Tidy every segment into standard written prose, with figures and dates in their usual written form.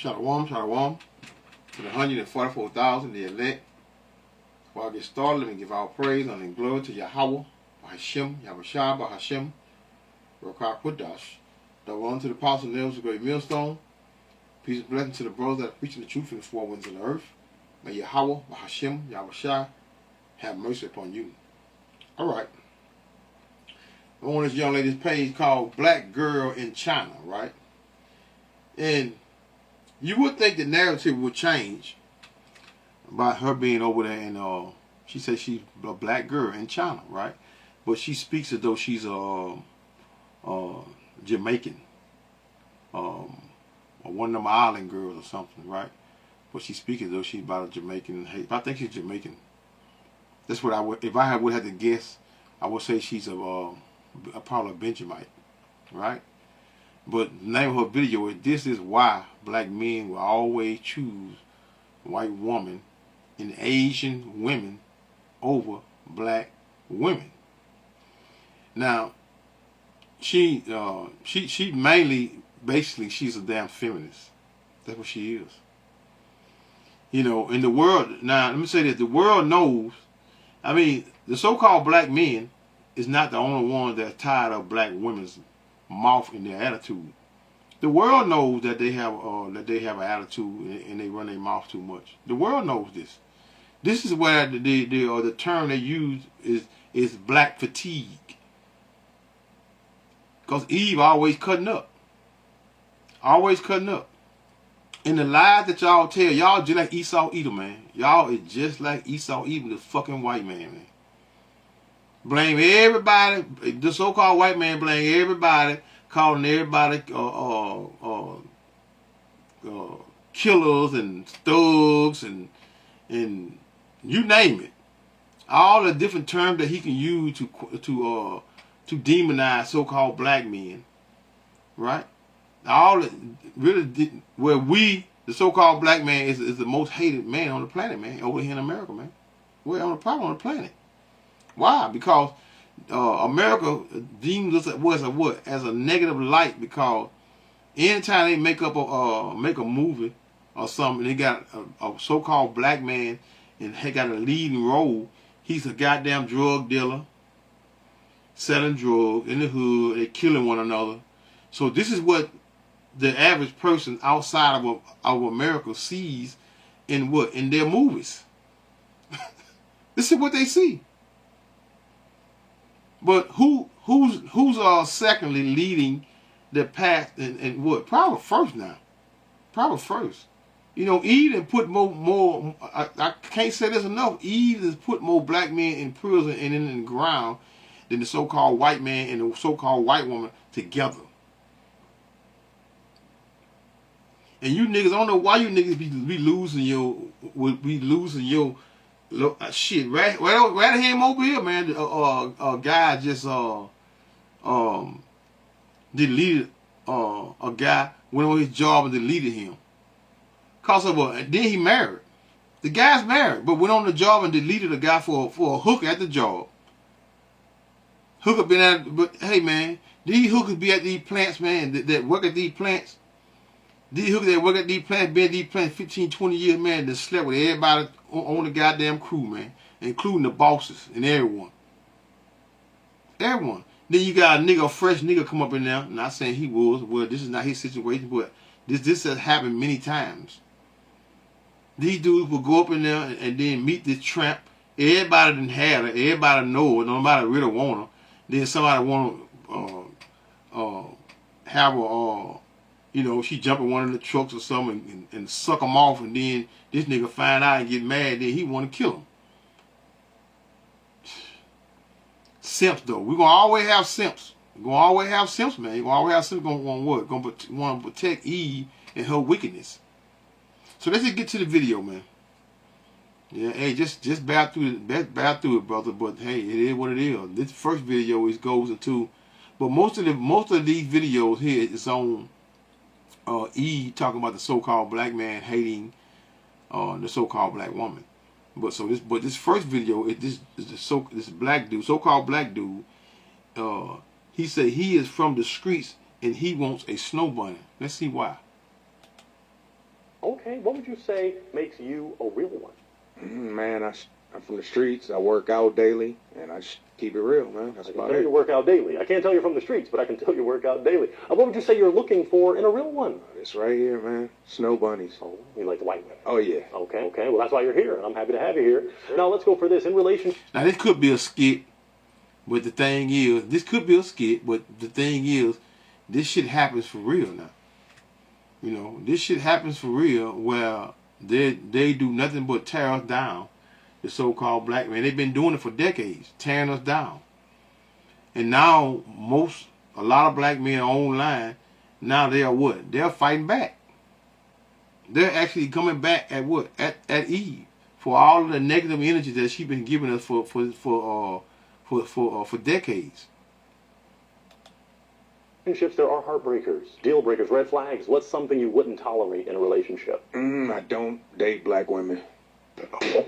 Shalom, shalom. To the 144,000, the elect. Before I get started, let me give all praise and glory to Yahweh, Hashem, Yahushua, Bahashem, Rokar Kudash. Double honor to the apostle nails of the great millstone. Peace and blessing to the brothers that are preaching the truth in the four winds of the earth. May Yahweh, Bahashem, Yahushua have mercy upon you. Alright. I'm on this young lady's page called Black Girl in China, right? And you would think the narrative would change about her being over there and she says she's a black girl in China, right? But she speaks as though she's a Jamaican, or one of them island girls or something, right? But she speaks as though she's about a Jamaican. I think she's Jamaican. That's what I would, if I would have to guess, I would say she's probably a Benjamite, right? But the name of her video is "This is Why Black Men Will Always Choose White Women and Asian Women Over Black Women." Now, she mainly, basically, she's a damn feminist. That's what she is. You know, in the world, now, let me say this, the world knows, I mean, the so-called black men is not the only ones that are tired of black women's mouth in their attitude. The world knows that they have an attitude and they run their mouth too much. The world knows this. This is where the term they use is black fatigue. Because Eve always cutting up. Always cutting up. And the lies that y'all tell, y'all just like Esau Edom, man. Y'all is just like Esau Edom, the fucking white man. Blame everybody, the so-called white man blame everybody, calling everybody killers and thugs and you name it. All the different terms that he can use to demonize so-called black men, right? All really where we, the so-called black man, is the most hated man on the planet, man, over here in America, man. We're on the planet. Why? Because America deems us as a negative light, because anytime they make a movie or something, they got a so-called black man and he got a leading role. He's a goddamn drug dealer, selling drugs in the hood. They're killing one another. So this is what the average person outside of America sees in their movies. This is what they see. But who's secondly leading the path and what? Probably first now. Probably first. You know, Eve has put more I can't say this enough. Eve has put more black men in prison and in the ground than the so-called white man and the so-called white woman together. And you niggas, I don't know why you niggas be losing your shit. Right him over here, man. A guy just deleted a guy, went on his job and deleted him. Cause of then he married. The guy's married, but went on the job and deleted a guy for a hooker at the job. Hooker been at, but hey man, these hookers be at these plants, man, that work at these plants. These hookers that work at these plants, been at these plants 15, 20 years, man, that slept with everybody on the goddamn crew, man, including the bosses and everyone. Everyone. Then you got a fresh nigga come up in there. Not saying he was. Well, this is not his situation, but this has happened many times. These dudes will go up in there and then meet this tramp. Everybody done had her. Everybody know her. Nobody really want her. Then somebody want to have her. You know, she jump in one of the trucks or something and suck them off, and then this nigga find out and get mad, then he want to kill him. Simps, though. We're going to always have simps. We're going to always have simps, man. You're going to always have simps going to want what? Going to want to protect Eve and her wickedness. So let's just get to the video, man. Yeah, hey, just bear through it, brother. But hey, it is what it is. This first video goes into, but most of these videos here is on Eve talking about the so-called black man hating the so-called black woman. But this first video, this black dude, so-called black dude, he said he is from the streets and he wants a snow bunny. Let's see why. Okay, what would you say makes you a real one? Man, I'm from the streets. I work out daily, and I just keep it real, man. That's I can about tell it. you work out daily. I can't tell you from the streets, but I can tell you work out daily. What would you say you're looking for in a real one? It's right here, man. Snow bunnies. Oh, you like the white women? Oh, yeah. Okay. Well, that's why you're here, and I'm happy to have you here. Now, let's go for this. In relation... Now, this could be a skit, but the thing is, this shit happens for real now. You know, this shit happens for real where they do nothing but tear us down, the so-called black man. They've been doing it for decades, tearing us down. And now, a lot of black men are online. Now they are what? They're fighting back. They're actually coming back at what? At Eve for all of the negative energy that she's been giving us for decades. Relationships, there are heartbreakers, deal breakers, red flags. What's something you wouldn't tolerate in a relationship? I don't date black women.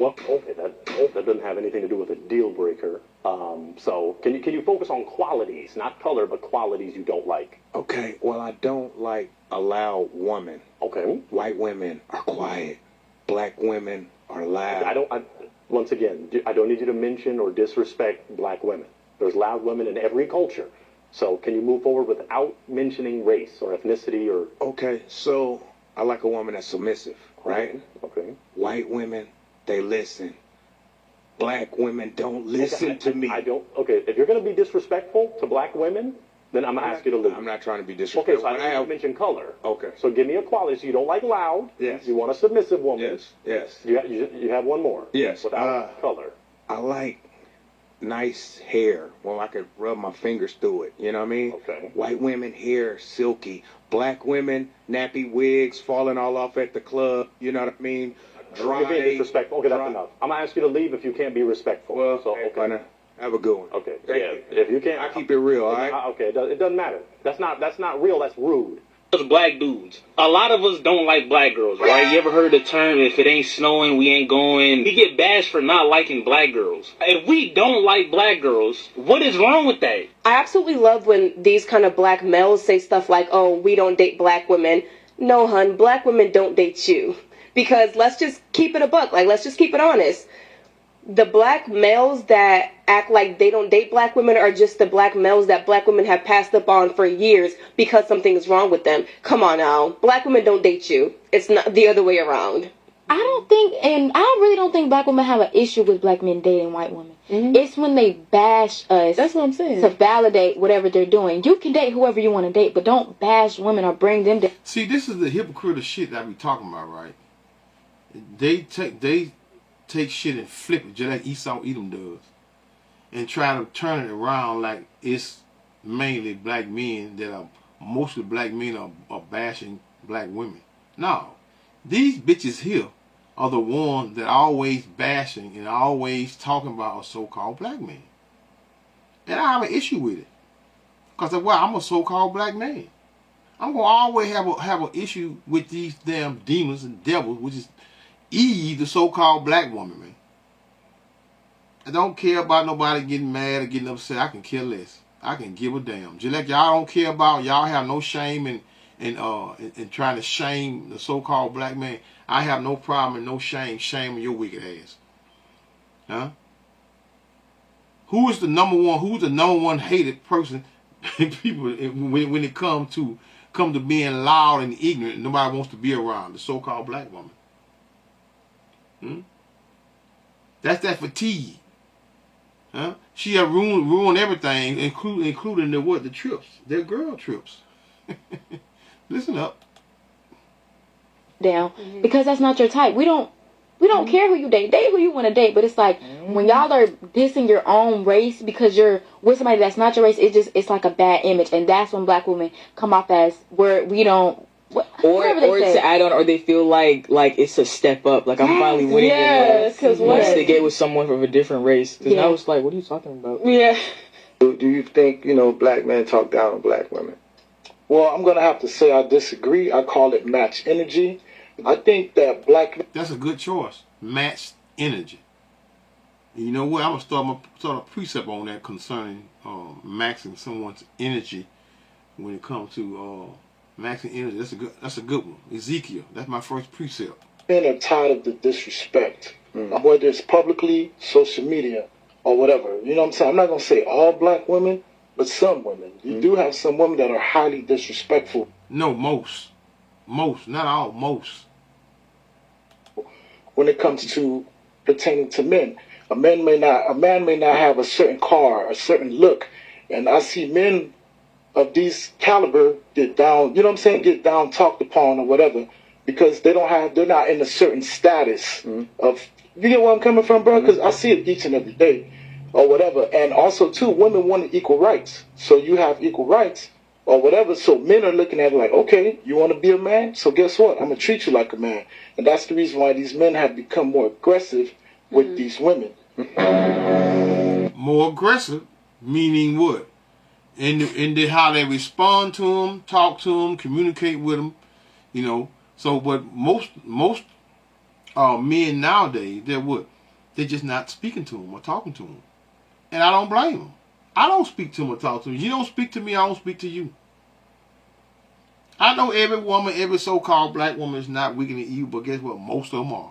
Well, okay, that doesn't have anything to do with a deal breaker. So can you focus on qualities, not color, but qualities you don't like? Okay, well, I don't like a loud woman. Okay. White women are quiet. Black women are loud. Once again, I don't need you to mention or disrespect black women. There's loud women in every culture. So can you move forward without mentioning race or ethnicity or... Okay, so I like a woman that's submissive, right? Okay. White women, they listen. Black women don't listen to me. I don't... Okay, if you're going to be disrespectful to black women, then I'm going to ask you to leave. I'm not trying to be disrespectful. Okay, so I didn't mention color. Okay. So give me a quality. So you don't like loud. Yes. You want a submissive woman. Yes. You have one more. Yes. Without color. I like nice hair. Well, I could rub my fingers through it. You know what I mean? Okay. White women, hair silky. Black women, nappy wigs falling all off at the club. You know what I mean? Dry. You're being disrespectful. Okay, that's enough. I'm going to ask you to leave if you can't be respectful. Well, so, okay. Have a good one. Okay. Yeah. If you can't... I keep it real, all right? Okay, it doesn't matter. That's not real. That's rude. Black dudes. A lot of us don't like black girls, right? You ever heard the term, if it ain't snowing, we ain't going? We get bashed for not liking black girls. If we don't like black girls, what is wrong with that? I absolutely love when these kind of black males say stuff like, oh, we don't date black women. No, hun, black women don't date you. Because let's just keep it a buck. Like, let's just keep it honest. The black males that act like they don't date black women are just the black males that black women have passed up on for years because something is wrong with them. Come on now. Black women don't date you. It's not the other way around. I really don't think black women have an issue with black men dating white women. Mm-hmm. It's when they bash us. That's what I'm saying. To validate whatever they're doing. You can date whoever you want to date, but don't bash women or bring them down. See, this is the hypocritical shit that I be talking about, right? They take shit and flip it, just like Esau Edom does, and try to turn it around like it's mainly black men that are, mostly black men are bashing black women. No, these bitches here are the ones that are always bashing and always talking about a so-called black man. And I have an issue with it. Because I'm a so-called black man. I'm going to always have an issue with these damn demons and devils, which is Eve, the so-called black woman, man. I don't care about nobody getting mad or getting upset. I can care less. I can give a damn. Just like y'all don't care about, y'all have no shame in trying to shame the so-called black man. I have no problem and no shame shaming your wicked ass. Huh? Who's the number one hated person people when it come to being loud and ignorant? Nobody wants to be around the so-called black woman. That's that fatigue. Huh? She have ruined everything, including the trips. Their girl trips. Listen up. Down. Because that's not your type. We don't care who you date. Date who you want to date. But it's like when y'all are dissing your own race because you're with somebody that's not your race, it's like a bad image. And that's when black women come off as we don't. Or to add on, or they feel like it's a step up. Like, I'm finally winning. Yes, because once they get with someone from a different race, because now it's like, what are you talking about? Yeah. Do you think, black men talk down on black women? Well, I'm going to have to say I disagree. I call it match energy. I think that black... That's a good choice. Matched energy. And you know what? I'm going to start a precept on that concerning maxing someone's energy when it comes to Maxing energy. That's a good one. Ezekiel. That's my first precept. Men are tired of the disrespect, whether it's publicly, social media, or whatever. You know what I'm saying? I'm not gonna say all black women, but some women. You do have some women that are highly disrespectful. No, most, not all, most. When it comes to pertaining to men, a man may not have a certain car, a certain look, and I see men of these caliber get down, you know what I'm saying, get down talked upon or whatever, because they're not in a certain status of, you get where I'm coming from, bro? Because I see it each and every day or whatever. And also too, women want equal rights, so you have equal rights or whatever. So men are looking at it like, okay, you want to be a man, so guess what, I'm gonna treat you like a man. And that's the reason why these men have become more aggressive with these women. More aggressive, meaning what? In the how they respond to them, talk to them, communicate with them, you know. So, but most men nowadays, they're just not speaking to them or talking to them, and I don't blame them. I don't speak to them or talk to them. You don't speak to me, I don't speak to you. I know every woman, every so-called black woman is not wicked and evil, but guess what? Most of them are.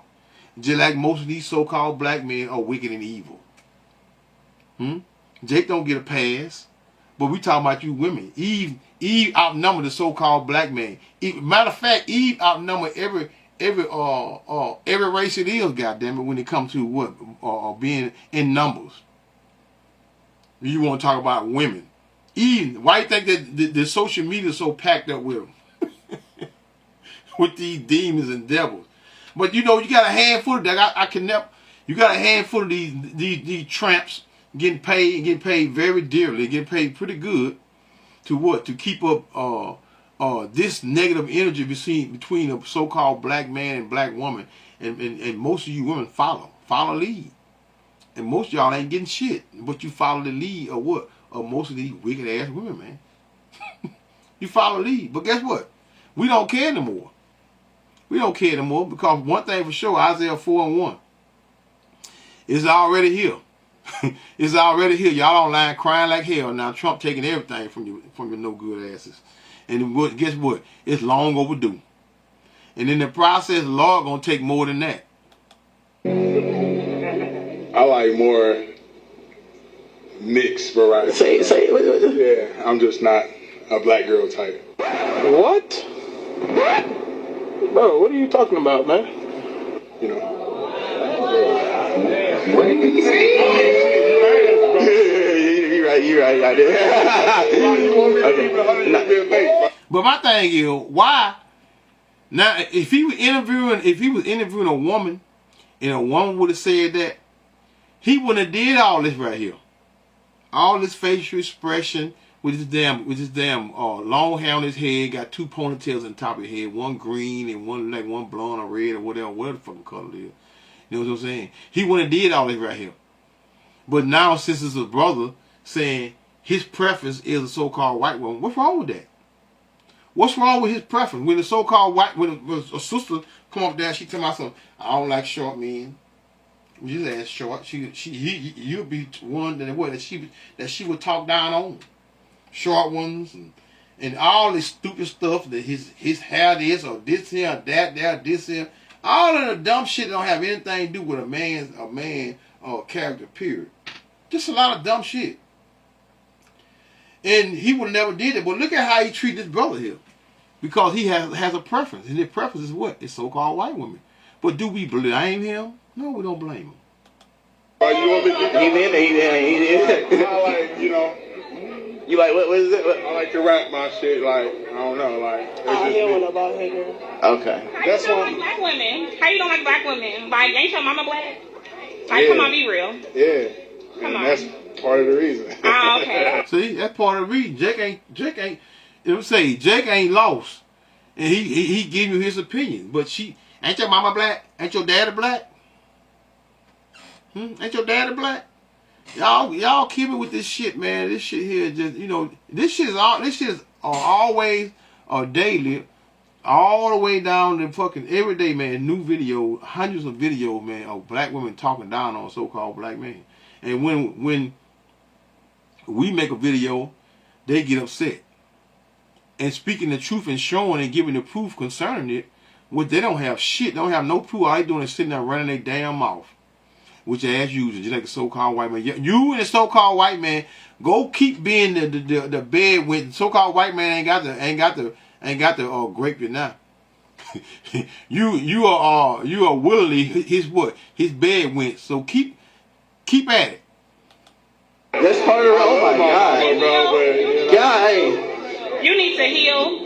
Just like most of these so-called black men are wicked and evil. Jake don't get a pass. But we talking about you women. Eve outnumbered the so-called black man. Matter of fact, Eve outnumbered every race it is, goddammit, when it comes to what being in numbers. You want to talk about women. Eve, why you think that the social media is so packed up with them? With these demons and devils. But you know, you got a handful of that. You got a handful of these tramps getting paid very dearly, getting paid pretty good to what? To keep up this negative energy between a so-called black man and black woman, and most of you women follow lead, and most of y'all ain't getting shit, but you follow the lead of what? Of most of these wicked ass women, man. You follow lead, but guess what? We don't care anymore. We don't care anymore because one thing for sure, Isaiah 4:1 is already here. It's already here. Y'all online crying like hell now. Trump taking everything from your no good asses. And guess what? It's long overdue. And in the process, the Lord gonna take more than that. I like more mixed variety. Say what? Yeah, I'm just not a black girl type. What? Bro, what are you talking about, man? You know. You're right. But my thing is, why? Now, if he was interviewing a woman, and a woman would have said that, he wouldn't have did all this right here. All this facial expression with his damn long hair on his head, got two ponytails on top of his head, one green and one blonde or red or whatever the fucking color it is. You know what I'm saying? He wouldn't have did all this right here. But now, since it's a brother saying his preference is a so-called white woman, what's wrong with that? What's wrong with his preference? When the so-called when a sister come up there, she tell me something, I don't like short men. You ass short. You'll be one that she would talk down on. Short ones and all this stupid stuff that his hair this or this here, that there, this here. All of the dumb shit don't have anything to do with a man character, period. Just a lot of dumb shit. And he would never did it. But look at how he treated this brother here. Because he has a preference. And his preference is what? It's so-called white women. But do we blame him? No, we don't blame him. You want me to He I like, you know. You like, what is it? I like to rap my shit, like, I don't know, like. Okay. That's don't why. like black women. How you don't like black women? Like, ain't your mama black? Like, come on, be real. Yeah. Come on. That's part of the reason. Ah, okay. See, that's part of the reason. Jake ain't. It would say Jake ain't lost, and he give you his opinion. But ain't your mama black? Ain't your daddy black? Ain't your daddy black? Y'all keep it with this shit, man. This shit here, just this shit is always or daily, all the way down to fucking every day, man. New video, hundreds of videos, man, of black women talking down on so-called black men. And when we make a video, they get upset. and speaking the truth and showing and giving the proof concerning it, what they don't have shit. They don't have no proof. All they doing is sitting there running their damn mouth. Which ass usual, just like the so-called white man. You and the so-called white man go keep being the bed with the so-called white man ain't got to grape you now. you are willingly his what? His bed went. So keep at it. Let's part of oh my God. God, hey. You need to heal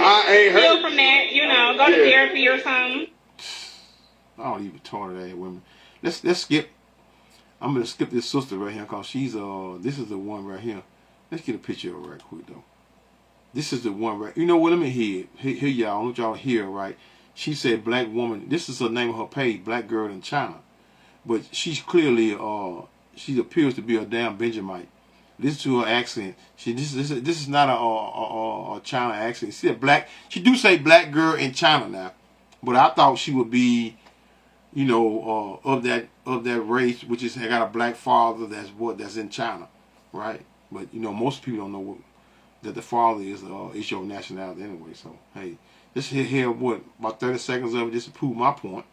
I ain't heal hurt. from that. You know, go to therapy or something. I don't even talk to that women. Let's skip. I'm gonna skip this sister right here because she's this is the one right here. Let's get a picture of her right quick though. This is the one right. You know what? Let me hear y'all. I want y'all to hear right. She said black woman. This is the name of her page, Black Girl in China. But she's clearly she appears to be a damn Benjamite. Listen to her accent. This is not a China accent. She do say black girl in China now, but I thought she would be, you know, of that race, which is got a black father that's in China, right? But you know, most people don't know that the father is your nationality anyway. So hey, just hear what about 30 seconds of it just to prove my point.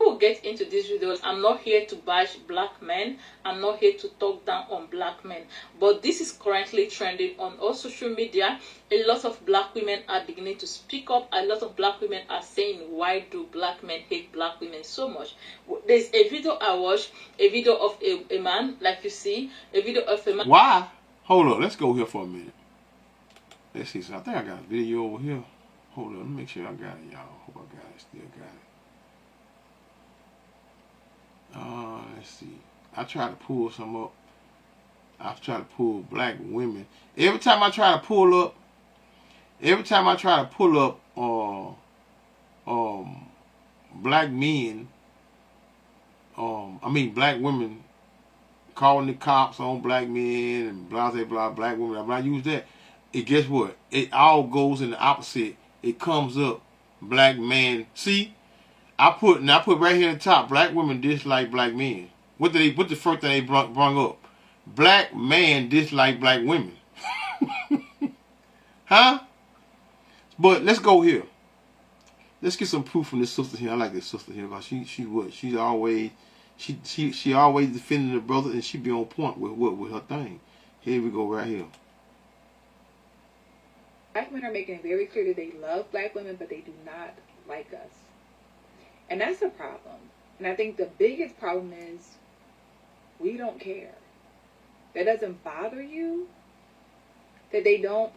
Who get into these videos, I'm not here to bash black men, I'm not here to talk down on black men, but this is currently trending on all social media. A lot of black women are beginning to speak up. A lot of black women are saying, why do black men hate black women so much? There's a video I watched, a video of a man, like you see, a video of a man. Why? Hold up, let's go here for a minute. Let's see, so I think I got a video over here. Hold on, let me make sure I got it, y'all. Hope I got it, still got it. Let's see. I try to pull some up. I've tried to pull black women. Every time I try to pull up black men, black women calling the cops on black men and blah blah blah black women. When I use that, guess what? It all goes in the opposite. It comes up black man. See? I put right here at the top, black women dislike black men. What the first thing they brung up? Black man dislike black women. Huh? But let's go here. Let's get some proof from this sister here. I like this sister here because she's always defending the brother and she be on point with her thing. Here we go right here. Black men are making it very clear that they love black women, but they do not like us. And that's a problem. And I think the biggest problem is we don't care. That doesn't bother you? That they don't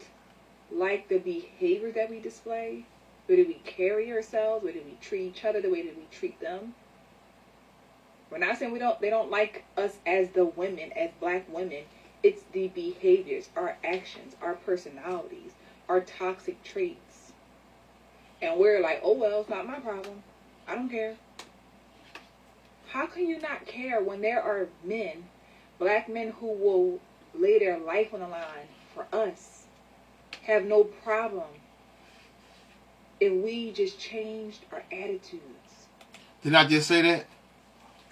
like the behavior that we display? The way that we carry ourselves? The way that we treat each other? The way that we treat them? We're not saying they don't like us as the women, as black women. It's the behaviors, our actions, our personalities, our toxic traits. And we're like, oh well, it's not my problem. I don't care. How can you not care when there are men, black men who will lay their life on the line for us, have no problem if we just changed our attitudes? Did I just say that?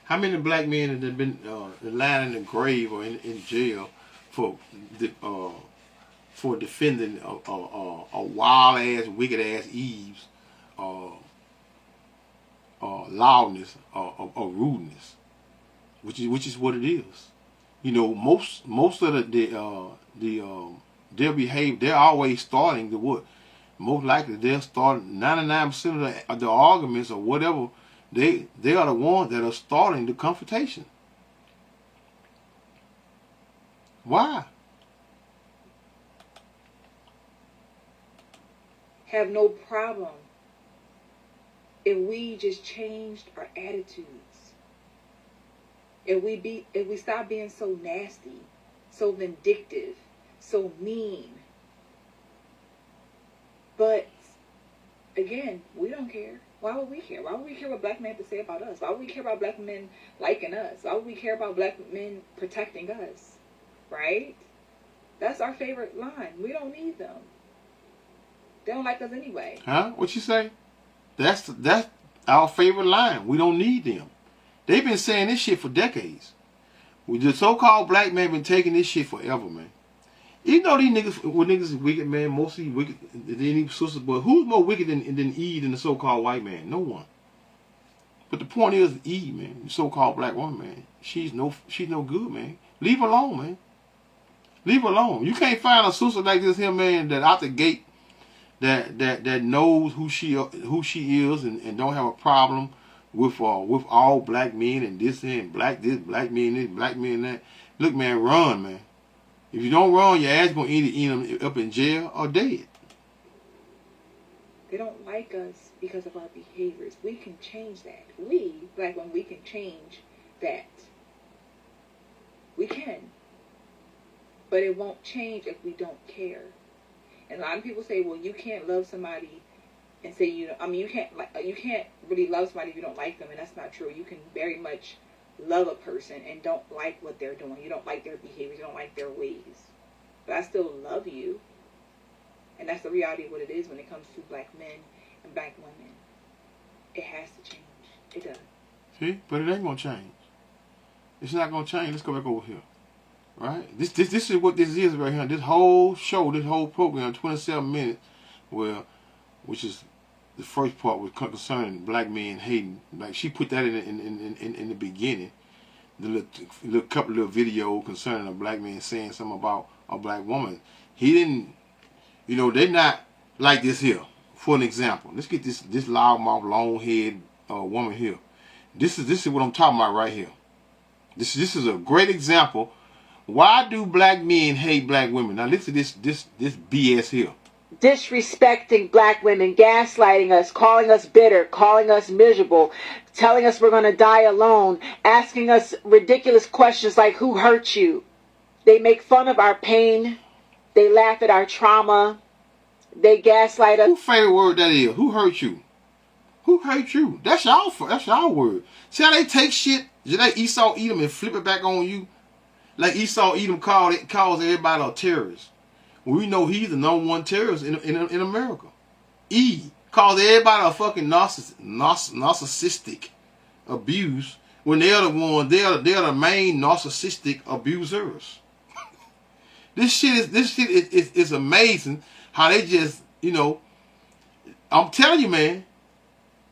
How many black men have been lying in the grave or in jail for defending a wild ass, wicked ass Eve's loudness or rudeness, which is what it is. You know, most of their behavior, they're always starting to what? Most likely they'll start 99% of the arguments or whatever. They are the ones that are starting the confrontation. Why? Have no problem if we just changed our attitudes. If we stop being so nasty, so vindictive, so mean. But again, we don't care. Why would we care? Why would we care what black men have to say about us? Why would we care about black men liking us? Why would we care about black men protecting us? Right? That's our favorite line. We don't need them. They don't like us anyway. Huh? What you say? That's our favorite line. We don't need them. They've been saying this shit for decades. The so-called black man been taking this shit forever, man. You know these niggas, when niggas is wicked, man, mostly wicked, they ain't even sisters, but who's more wicked than Eve than the so-called white man? No one. But the point is, Eve, man, the so-called black woman, man, she's no good, man. Leave her alone, man. Leave her alone. You can't find a sister like this here, man, that out the gate, that knows who she is and don't have a problem with all black men and this and black men this, black men that. Look, man, run, man. If you don't run, your ass gonna either end up in jail or dead. They don't like us because of our behaviors. We can change that. We, black women, we can change that. We can. But it won't change if we don't care. And a lot of people say, well, you can't love somebody and say, you can't really love somebody if you don't like them, and that's not true. You can very much love a person and don't like what they're doing. You don't like their behaviors. You don't like their ways. But I still love you. And that's the reality of what it is when it comes to black men and black women. It has to change. It does. See? But it ain't going to change. It's not going to change. Let's go back over here. Right? This is what this is right here. This whole show, this whole program, 27 minutes, which is the first part was concerning black men hating. Like she put that in the beginning. The little couple of video concerning a black man saying something about a black woman. He didn't, they're not like this here. For an example, let's get this loudmouth, long head woman here. This is what I'm talking about right here. This is a great example. Why do black men hate black women? Now listen to this BS here. Disrespecting black women, gaslighting us, calling us bitter, calling us miserable, telling us we're going to die alone, asking us ridiculous questions like, who hurt you? They make fun of our pain. They laugh at our trauma. They gaslight us. Who favorite word that is? Who hurt you? Who hurt you? That's y'all word. See how they take shit, just like Esau Edom and flip it back on you? Like Esau Edom calls everybody a terrorist. We know he's the #1 terrorist in America. E calls everybody a fucking narcissistic abuse when they're the main narcissistic abusers. This shit is amazing how they just, I'm telling you, man,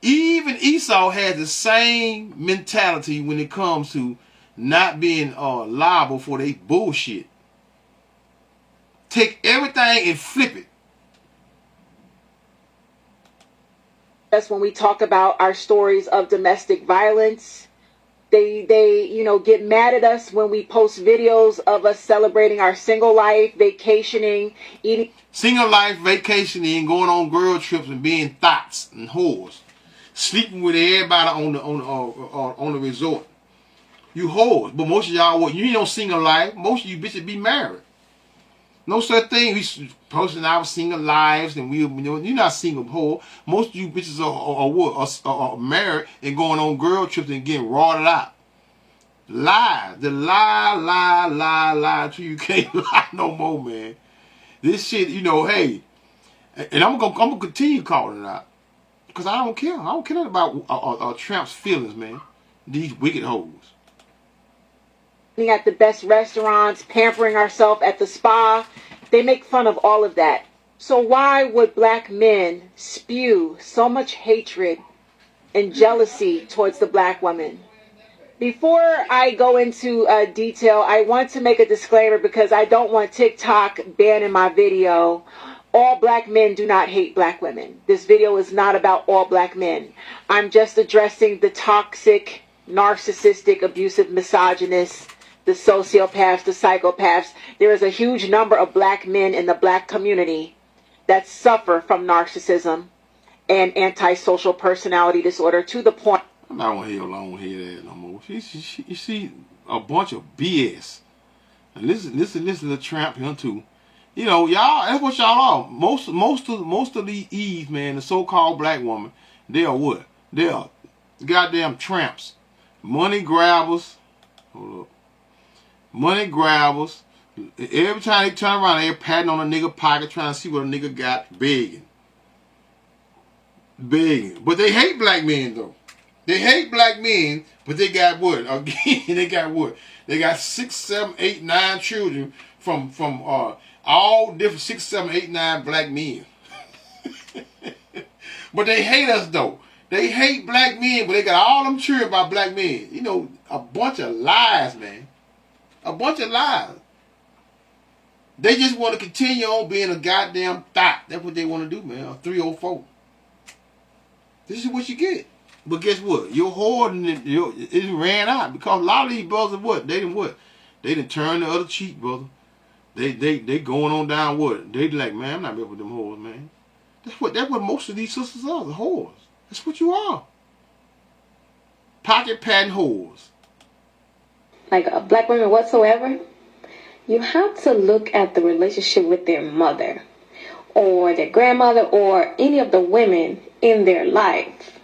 even Esau has the same mentality when it comes to not being liable for their bullshit. Take everything and flip it. That's when we talk about our stories of domestic violence. They get mad at us when we post videos of us celebrating our single life, vacationing, eating. Single life, vacationing, going on girl trips and being thots and whores. Sleeping with everybody on the resort. You whores. But most of y'all, you ain't no single life. Most of you bitches be married. No such thing. We posting our single lives and you're not single whore. Most of you bitches are married and going on girl trips and getting rotted out. Lie. The lie till you can't lie no more, man. This shit, hey. And I'm gonna continue calling it out. Because I don't care. I don't care about Trump's feelings, man. These wicked hoes. At the best restaurants, pampering ourselves at the spa. They make fun of all of that. So why would black men spew so much hatred and jealousy towards the black woman? Before I go into detail, I want to make a disclaimer because I don't want TikTok banning my video. All black men do not hate black women. This video is not about all black men. I'm just addressing the toxic, narcissistic, abusive, misogynist, the sociopaths, the psychopaths. There is a huge number of black men in the black community that suffer from narcissism and antisocial personality disorder to the point. I'm not gonna hear long head ass no more. You see a bunch of BS. And listen to Trump here too. Y'all, that's what y'all are. Most of the Eve, man, the so-called black woman, they are what? They are goddamn tramps, money grabbers. Hold up. Money grabbers. Every time they turn around, they're patting on a nigga pocket, trying to see what a nigga got, begging. But they hate black men, though. They hate black men, but they got what? Again, they got what? They got 6, 7, 8, 9 children from all different 6, 7, 8, 9 black men. But they hate us though. They hate black men, but they got all them cheering about black men. You know, a bunch of lies, man. A bunch of lies. They just want to continue on being a goddamn thought. That's what they want to do, man. A 304. This is what you get. But guess what? Your hoarding it ran out because a lot of these brothers what? They didn't what? They didn't turn the other cheek, brother. They going on down what? They like, man, I'm not with them whores, man. That's what most of these sisters are, the whores. That's what you are. Pocket patent whores. Like black women whatsoever, you have to look at the relationship with their mother or their grandmother or any of the women in their life.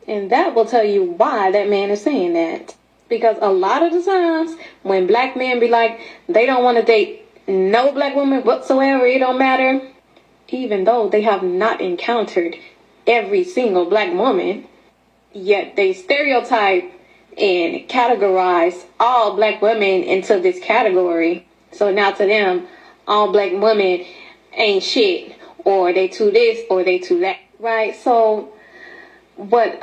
And that will tell you why that man is saying that. Because a lot of the times when black men be like, they don't want to date no black woman whatsoever, it don't matter. Even though they have not encountered every single black woman, yet they stereotype and categorize all black women into this category. So now to them, all black women ain't shit, or they too this, or they too that, right? So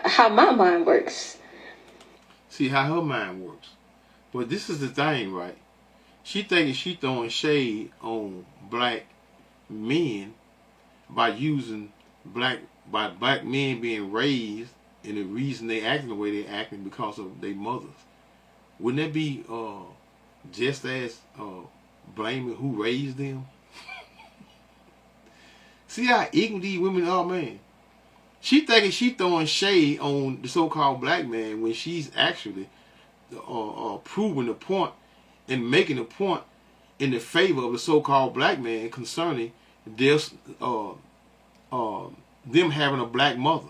how my mind works. See how her mind works. But this is the thing, right? She thinking she throwing shade on black men by using black men being raised, and the reason they acting the way they acting because of their mothers. Wouldn't that be just as blaming who raised them? See how ignorant these women are, man. She thinking she throwing shade on the so-called black man when she's actually proving the point and making a point in the favor of the so-called black man concerning this them having a black mother.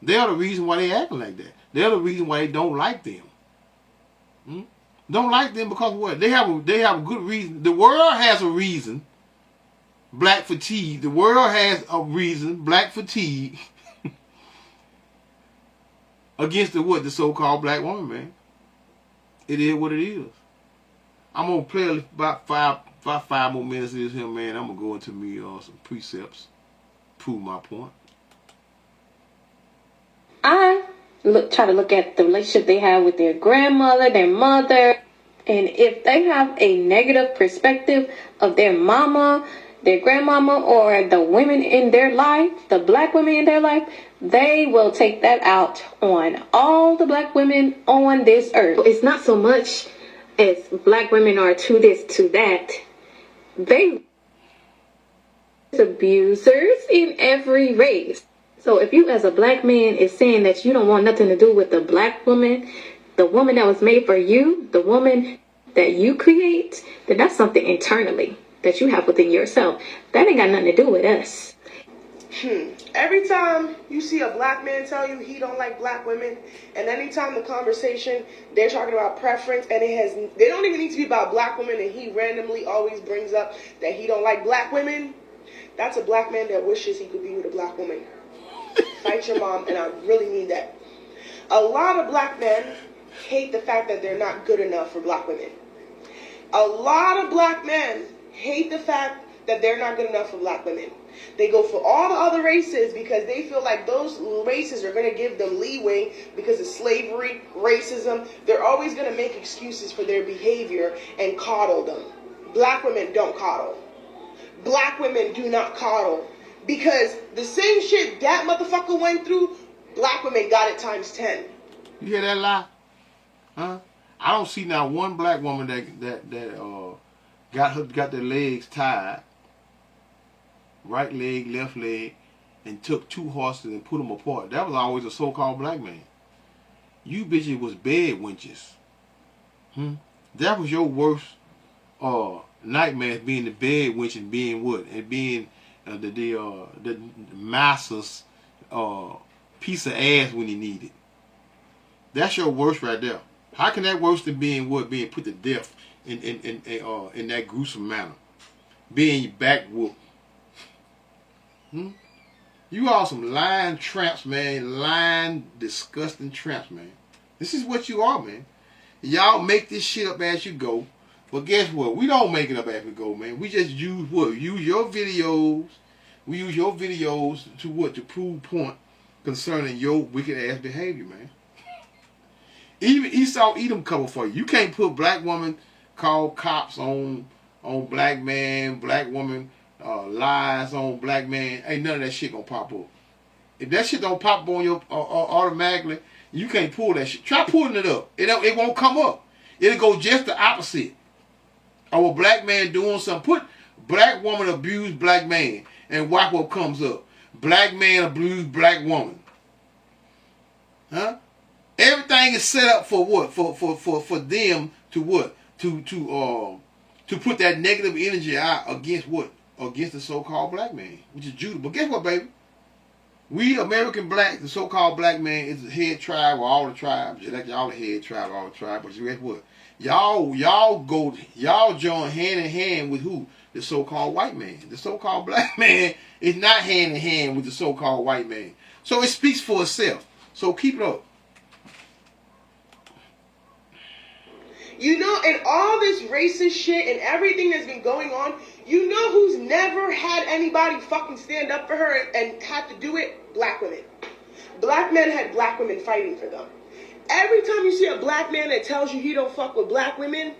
They are the reason why they acting like that. They're the reason why they don't like them. Don't like them because what? They have a good reason. The world has a reason. Black fatigue. The world has a reason. Black fatigue. Against the so-called black woman, man. It is what it is. I'm gonna play about five more minutes of this here, man. I'm gonna go into me some precepts, prove my point. I try to look at the relationship they have with their grandmother, their mother, and if they have a negative perspective of their mama, their grandmama, or the women in their life, the black women in their life, they will take that out on all the black women on this earth. It's not so much as black women are to this, to that. They abusers in every race. So if you as a black man is saying that you don't want nothing to do with the black woman, the woman that was made for you, the woman that you create, then that's something internally that you have within yourself. That ain't got nothing to do with us. Every time you see a black man tell you he don't like black women, and anytime the conversation they're talking about preference, and they don't even need to be about black women, and he randomly always brings up that he don't like black women, that's a black man that wishes he could be with a black woman. Fight your mom, and I really mean that. A lot of black men hate the fact that they're not good enough for black women. A lot of black men hate the fact that they're not good enough for black women. They go for all the other races because they feel like those races are going to give them leeway because of slavery, racism. They're always going to make excuses for their behavior and coddle them. Black women don't coddle. Black women do not coddle. Because the same shit that motherfucker went through, black women got it times 10. You hear that lie? Huh? I don't see now one black woman that got their legs tied, right leg, left leg, and took two horses and put them apart. That was always a so-called black man. You bitches was bed wenches. That was your worst nightmare, being the bed wench and being what? And being the master's piece of ass when he needed. That's your worst right there. How can that worse than being what? Being put to death in that gruesome manner. Being back whooped. You are some lying tramps, man. Lying, disgusting tramps, man. This is what you are, man. Y'all make this shit up as you go. But guess what? We don't make it up as we go, man. We just use what? Use your videos. We use your videos to what? To prove point concerning your wicked ass behavior, man. Even Esau Edom cover for you. You can't put black woman call cops on black man, black woman lies on black man. Ain't none of that shit gonna pop up. If that shit don't pop up on your automatically, you can't pull that shit. Try pulling it up. It won't come up. It'll go just the opposite. Or a black man doing something. Put black woman abused black man and watch what comes up. Black man abused black woman. Huh? Everything is set up for what? For them to what? To put that negative energy out against what? Against the so-called black man, which is Judah. But guess what, baby? We American black, the so-called black man, is the head tribe of all the tribes. Like y'all the head tribe of all the tribes. But guess what? Y'all join hand in hand with who? The so-called white man. The so-called black man is not hand in hand with the so-called white man. So it speaks for itself. So keep it up. You know, and all this racist shit and everything that's been going on, you know who's never had anybody fucking stand up for her and had to do it? Black women. Black men had black women fighting for them. Every time you see a black man that tells you he don't fuck with black women,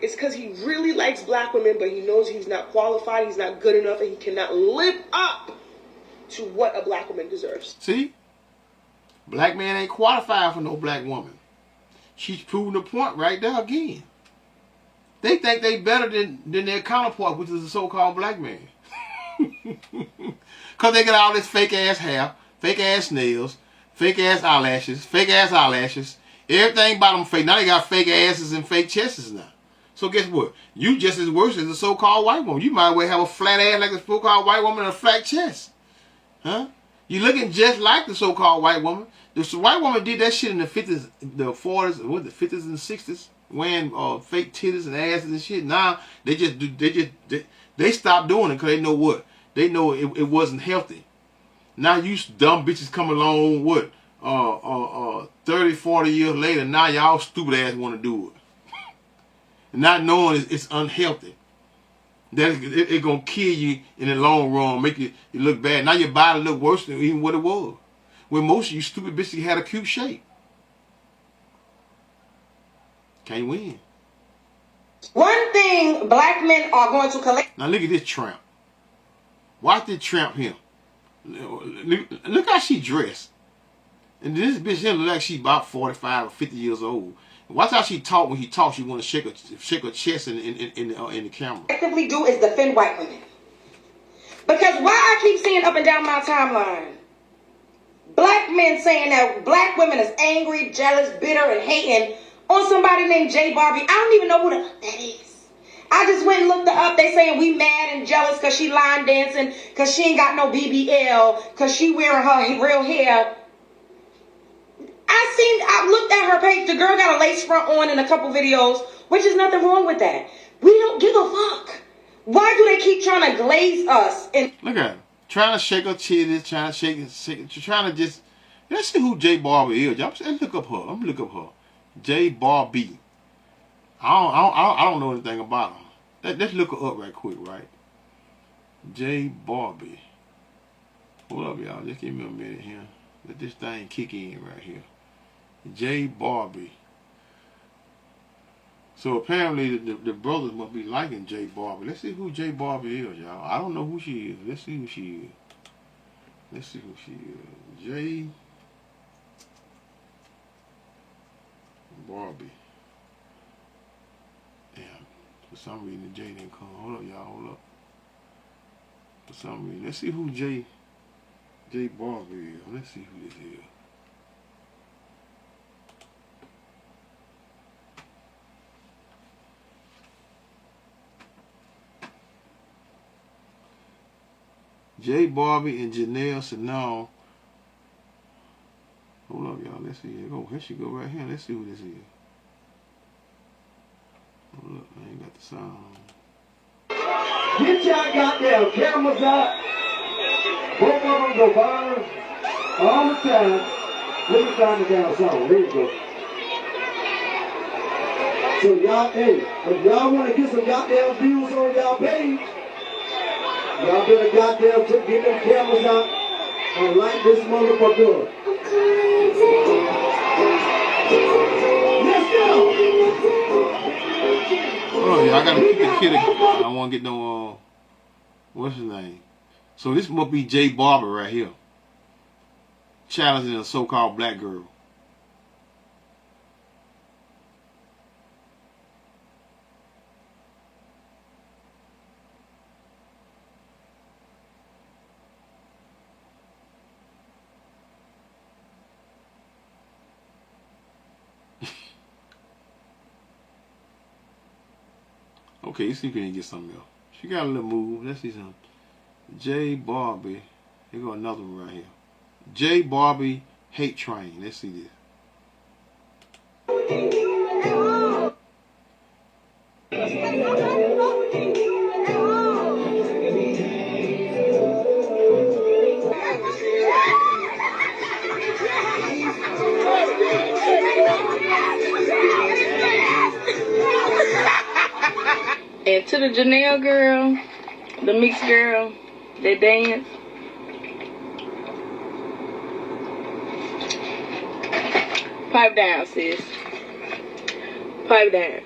it's because he really likes black women, but he knows he's not qualified, he's not good enough, and he cannot live up to what a black woman deserves. See? Black man ain't qualified for no black woman. She's proving the point right there again. They think they better than their counterpart, which is the so-called black man. Because they got all this fake-ass hair, fake-ass nails, fake-ass eyelashes, everything about them fake. Now they got fake asses and fake chests now. So guess what? You just as worse as the so-called white woman. You might as well have a flat ass like the so-called white woman and a flat chest. Huh? You looking just like the so-called white woman. The white woman did that shit in the 50s, the 40s, what, the 50s and 60s, wearing fake titties and asses and shit. Now they stopped doing it because they know what? They know it wasn't healthy. Now you dumb bitches come along, what? 30, 40 years later, now y'all stupid ass want to do it. Not knowing it's unhealthy. That it gonna kill you in the long run, make you look bad. Now your body look worse than even what it was. When most of you stupid bitches had a cute shape. Can't win. One thing black men are going to collect. Now look at this tramp. Watch this tramp here. Look how she dressed. And this bitch here look like she about 45 or 50 years old. Watch how she talk. When she talks, she want to shake her chest in the camera. Actively do is defend white women. Because why I keep seeing up and down my timeline, black men saying that black women is angry, jealous, bitter, and hating on somebody named J Barbie. I don't even know who the fuck that is. I just went and looked her up. They saying we mad and jealous because she line dancing, because she ain't got no BBL, because she wearing her real hair. I looked at her page. The girl got a lace front on in a couple videos, which is nothing wrong with that. We don't give a fuck. Why do they keep trying to glaze us? And look at her. Trying to shake her titties, trying to just... Let's see who J Barbie is. Y'all look up her. I'm gonna look up her. J Barbie. I don't know anything about her. Let's look her up right quick, right? J Barbie. Hold up, y'all. Just give me a minute here. Let this thing kick in right here. J Barbie. So apparently the brothers must be liking J Barbie. Let's see who J Barbie is, y'all. I don't know who she is. Let's see who she is. J Barbie. Damn. For some reason the J didn't come. Hold up, y'all. Hold up. For some reason. Let's see who J Barbie is. Let's see who this is. J Barbie and Janelle Sanal. Hold up, y'all. Let's see. Here she go right here. Let's see who this is. Hold up. I ain't got the sound on. Get y'all goddamn cameras out. Both of them go viral all the time. Let me find the damn song. There you go. So y'all, hey, if y'all want to get some goddamn views on y'all page, y'all better goddamn get them cameras out and light this motherfucker up. Let's go! Oh yeah, I gotta keep the kid. I don't want to get no, what's his name? So this must be Jay Barber right here. Challenging a so-called black girl. Okay, let's see if we can get something else. She got a little move. Let's see something. J Barbie. Here go another one right here. J Barbie Hate Train. Let's see this. And to the Janelle girl, the mixed girl, that dance. Pipe down, sis. Pipe down.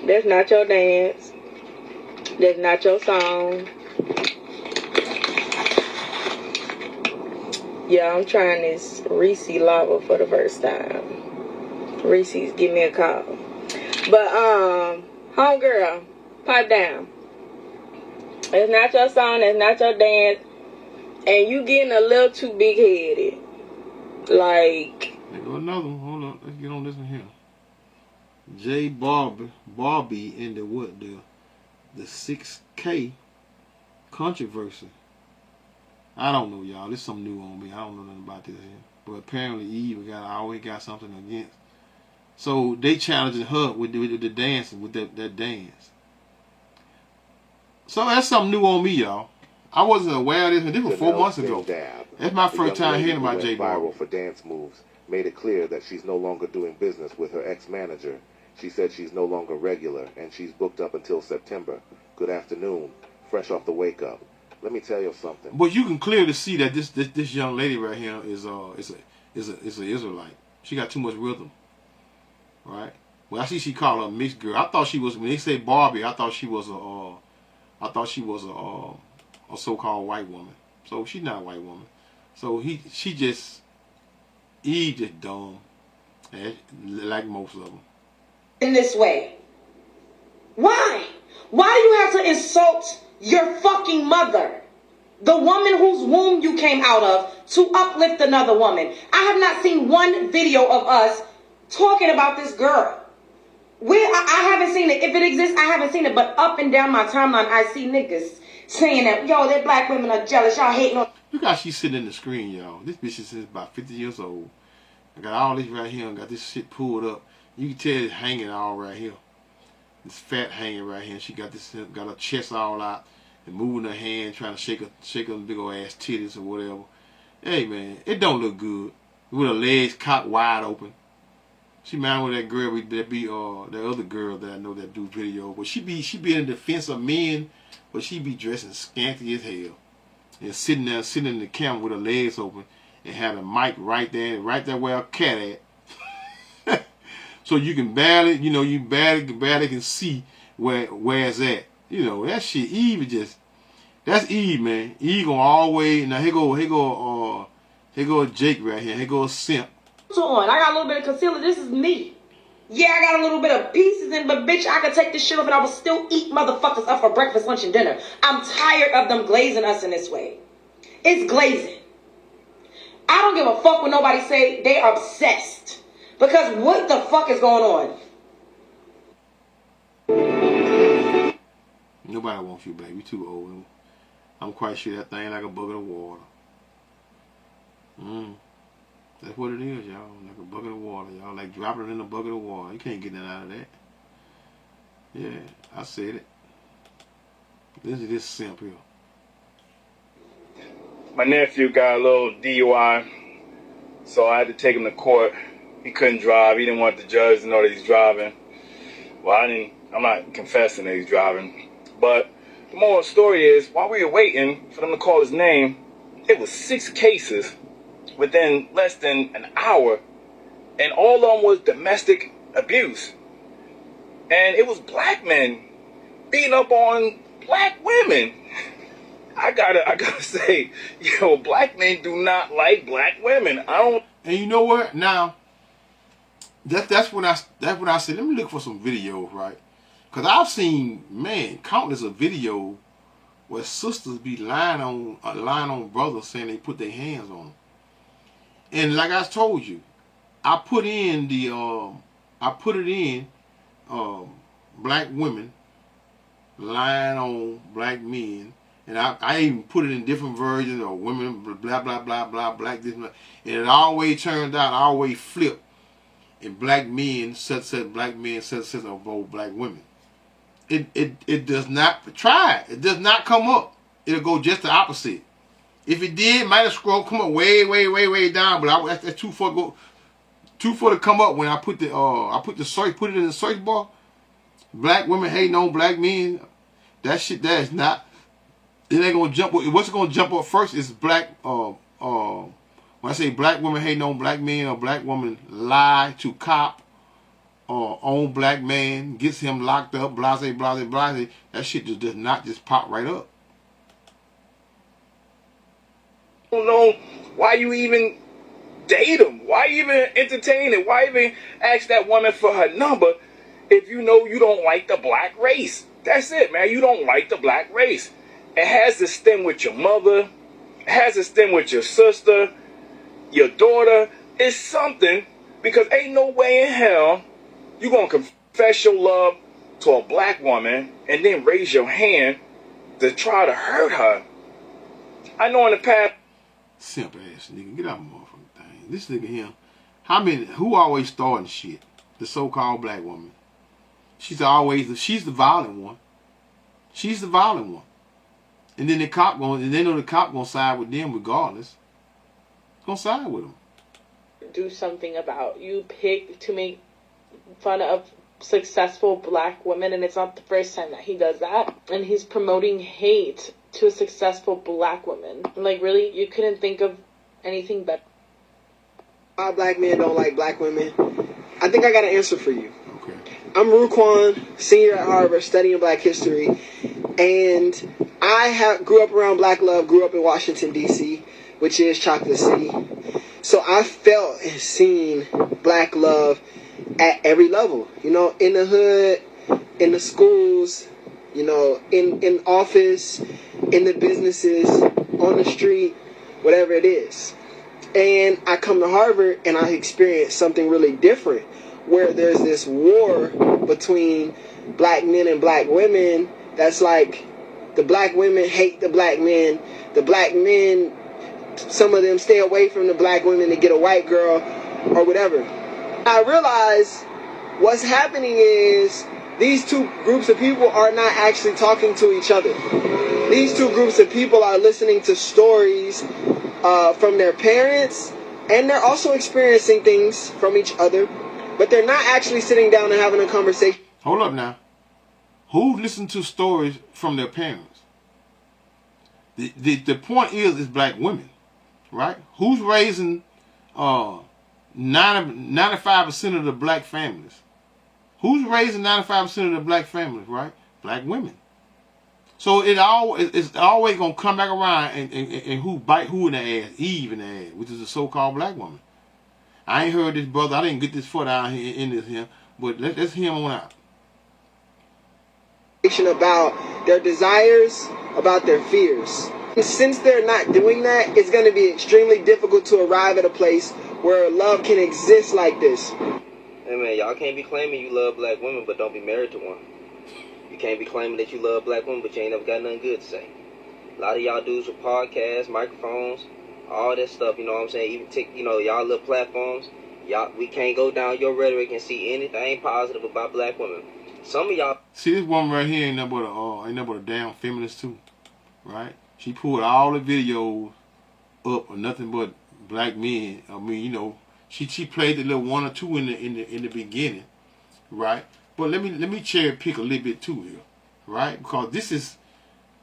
That's not your dance. That's not your song. Yeah, I'm trying this Reese lava for the first time. Reese's, give me a call. But homegirl, pipe down. It's not your song, that's not your dance, and you getting a little too big headed. Like, there go another one. Hold on, let's get on this one here. J Barbie in the what? The 6K controversy. I don't know, y'all. This is something new on me. I don't know nothing about this here. But apparently Eve always got something against. So they challenging her with the dancing, with that dance. So that's something new on me, y'all. I wasn't aware of this. This was 4 months ago. That's my first time hearing about J Barbie. Viral for dance moves made it clear that she's no longer doing business with her ex-manager. She said she's no longer regular and she's booked up until September. Good afternoon. Fresh off the wake up. Let me tell you something. But you can clearly see that this young lady right here is an Israelite. She got too much rhythm. Right? Well, I see she called her a mixed girl. I thought she was, when they say Barbie, I thought she was a so-called white woman. So she's not a white woman. So Eve just dumb, like most of them. In this way. Why? Why do you have to insult your fucking mother? The woman whose womb you came out of, to uplift another woman. I have not seen one video of us talking about this girl. I haven't seen it. If it exists, I haven't seen it. But up and down my timeline, I see niggas saying that, yo, that black women are jealous. Y'all hating on. Look how she's sitting in the screen, y'all. This bitch is about 50 years old. I got all this right here and got this shit pulled up. You can tell it's hanging all right here. This fat hanging right here. She got her chest all out and moving her hand, trying to shake her big old ass titties or whatever. Hey man, it don't look good. With her legs cocked wide open. She mind with that girl that other girl that I know that do video, but she be in defense of men, but she be dressing scanty as hell. And sitting in the camera with her legs open and have a mic right there where a cat at. So you can barely can see where it's at. You know, that shit, Eve is just, that's Eve, man. Eve gonna always, now here go Jake right here. Here go a simp. On. I got a little bit of concealer. This is me. Yeah, I got a little bit of pieces in, but bitch, I could take this shit off and I will still eat motherfuckers up for breakfast, lunch, and dinner. I'm tired of them glazing us in this way. It's glazing. I don't give a fuck what nobody say. They are obsessed. Because what the fuck is going on? Nobody wants you, baby. You too old. I'm quite sure that thing like a bucket of water. That's what it is, y'all. Like a bucket of water, y'all. Like dropping it in a bucket of water. You can't get nothing out of that. Yeah, I said it. This is this simp here. My nephew got a little DUI. So I had to take him to court. He couldn't drive. He didn't want the judge to know that he's driving. Well, I'm not confessing that he's driving. But the moral of the story is, while we were waiting for them to call his name, it was 6 cases within less than an hour. And all of them was domestic abuse. And it was black men beating up on black women. I gotta say, black men do not like black women. And you know what? Now, that's when I said, let me look for some videos, right? Because I've seen, man, countless of videos where sisters be lying on brothers saying they put their hands on them. And like I told you, I put it in black women lying on black men, and I even put it in different versions of women, blah blah blah blah, black this, and it always turned out, I always flipped, and black men said black men said of both black women. It does not try. It does not come up. It'll go just the opposite. If it did, it might have come up way down, but that's too far to come up when I put it in the search bar. Black women hating on black men. That shit, that is not. It ain't gonna jump. What's gonna jump up first is black. When I say black women hating on black men, or black woman lie to cop on black man, gets him locked up, blase. That shit just does not just pop right up. I don't know why you even date him. Why even entertain it? Why even ask that woman for her number if you know you don't like the black race? That's it, man. You don't like the black race. It has to stem with your mother. It has to stem with your sister, your daughter. It's something, because ain't no way in hell you gonna confess your love to a black woman and then raise your hand to try to hurt her. I know in the past. Simple ass nigga, get out of the motherfucking thing. This nigga here, who always starting shit? The so-called black woman. She's the violent one. She's the violent one. And then the cop gonna side with them regardless. Gonna side with them. Do something about. You pick to make fun of successful black women, and it's not the first time that he does that. And he's promoting hate to a successful black woman. Like, really? You couldn't think of anything better? Why black men don't like black women? I think I got an answer for you. Okay. I'm Ruquan, senior at Harvard, studying black history, and I grew up around black love, grew up in Washington, D.C., which is Chocolate City. So I felt and seen black love at every level, in the hood, in the schools, in office, in the businesses, on the street, whatever it is. And I come to Harvard and I experience something really different, where there's this war between black men and black women that's like the black women hate the black men, the black men, some of them stay away from the black women to get a white girl or whatever. I realize what's happening is these two groups of people are not actually talking to each other. These two groups of people are listening to stories from their parents, and they're also experiencing things from each other, but they're not actually sitting down and having a conversation. Hold up now. Who listened to stories from their parents? The point is black women, right? Who's raising 95% of the black families? Who's raising 95% of the black families, right? Black women. So it's always gonna come back around and who bite who in the ass? Eve in the ass, which is a so-called black woman. I ain't heard this brother. I didn't get this foot out here in this here, but let's hear him on out. About their desires, about their fears. And since they're not doing that, it's going to be extremely difficult to arrive at a place where love can exist like this. Hey man, y'all can't be claiming you love black women but don't be married to one. You can't be claiming that you love black women but you ain't never got nothing good to say. A lot of y'all dudes with podcasts, microphones, all that stuff, you know what I'm saying? Even y'all little platforms, we can't go down your rhetoric and see anything positive about black women. Some of y'all see this woman right here ain't nothing but a damn feminist too, right? She pulled all the videos up of nothing but black men. I mean, you know, she played the little one or two in the beginning, right? But let me cherry pick a little bit too here, right? Because this is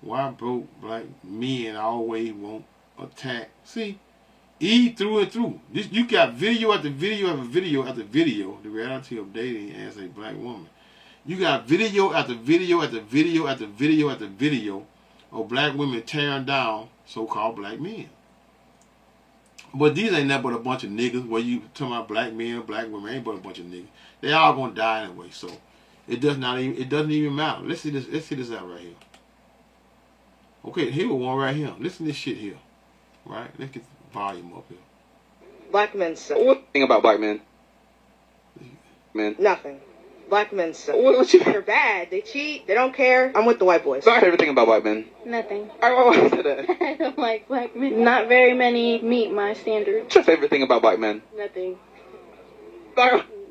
why broke black men always won't attack. See, Eve through and through. This, you got video after video after video after video. The reality of dating as a black woman. You got video after video after video after video after video of black women tearing down so-called black men. But these ain't nothing but a bunch of niggas. Where you talking about black men, black women, ain't but a bunch of niggas. They all gonna die anyway. So it doesn't even matter. Let's see this out right here. Okay, here we one right here. Listen to this shit here. Right? Let's get the volume up here. Black men suck. What thing about black men? Man. Nothing. Black men suck. What you? They're bad. They cheat. They don't care. I'm with the white boys. Sorry, everything about black men. Nothing. Why say that? I don't like black men. Not very many meet my standards. What's your favorite thing about black men? Nothing.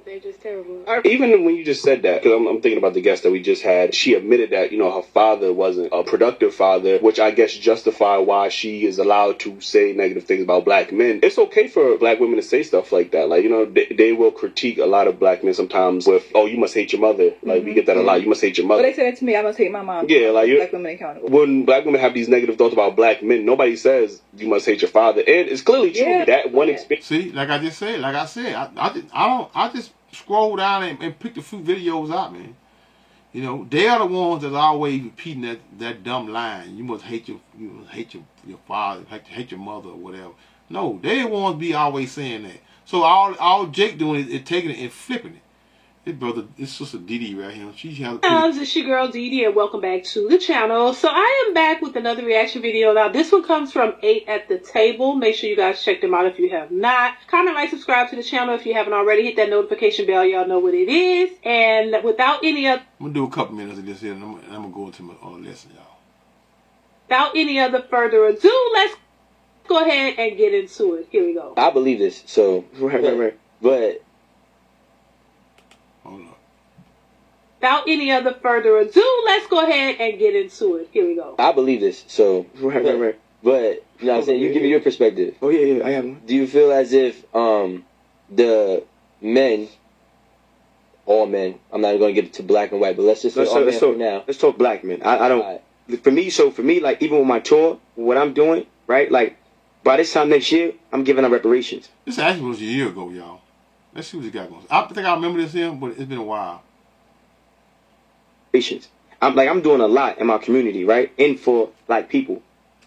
They're just terrible. Even when you just said that, because I'm thinking about the guest that we just had, she admitted that, you know, her father wasn't a productive father, which I guess justify why she is allowed to say negative things about black men. It's okay for black women to say stuff like that. Like, you know, they will critique a lot of black men sometimes with, oh, you must hate your mother. Like, we get that a lot. You must hate your mother. But they say that to me, I must hate my mom. Yeah, like, black women accountable. When black women have these negative thoughts about black men, nobody says you must hate your father. And it's clearly true. Yeah. That one experience. See, like I said, I just scroll down and pick the few videos out, man. You know, they are the ones that are always repeating that dumb line. You must hate your father, hate your mother or whatever. No, they the ones be always saying that. So all Jake doing is taking it and flipping it. His brother, his sister Didi right here. She has It's your girl Didi, and welcome back to the channel. So I am back with another reaction video. Now this one comes from 8 at the Table. Make sure you guys check them out if you have not. Comment, like, subscribe to the channel if you haven't already. Hit that notification bell. Y'all know what it is. And without any other, I'm gonna do a couple minutes of this here, and I'm gonna go into my lesson, y'all. Without any other further ado, let's go ahead and get into it. Here we go. I believe this. So right. But Without any other further ado, let's go ahead and get into it. Here we go. I believe this. So Right. But you know what I'm saying? You give me your perspective. Oh yeah, I have one. Do you feel as if the men, all men, I'm not going to get to black and white, but let's just say all men for now. Let's talk black men. I don't. For me, like even with my tour, what I'm doing, right? Like by this time next year, I'm giving out reparations. This actually was a year ago, y'all. Let's see what you got going. I think I remember this here, but it's been a while. I'm doing a lot in my community, right? And for black people.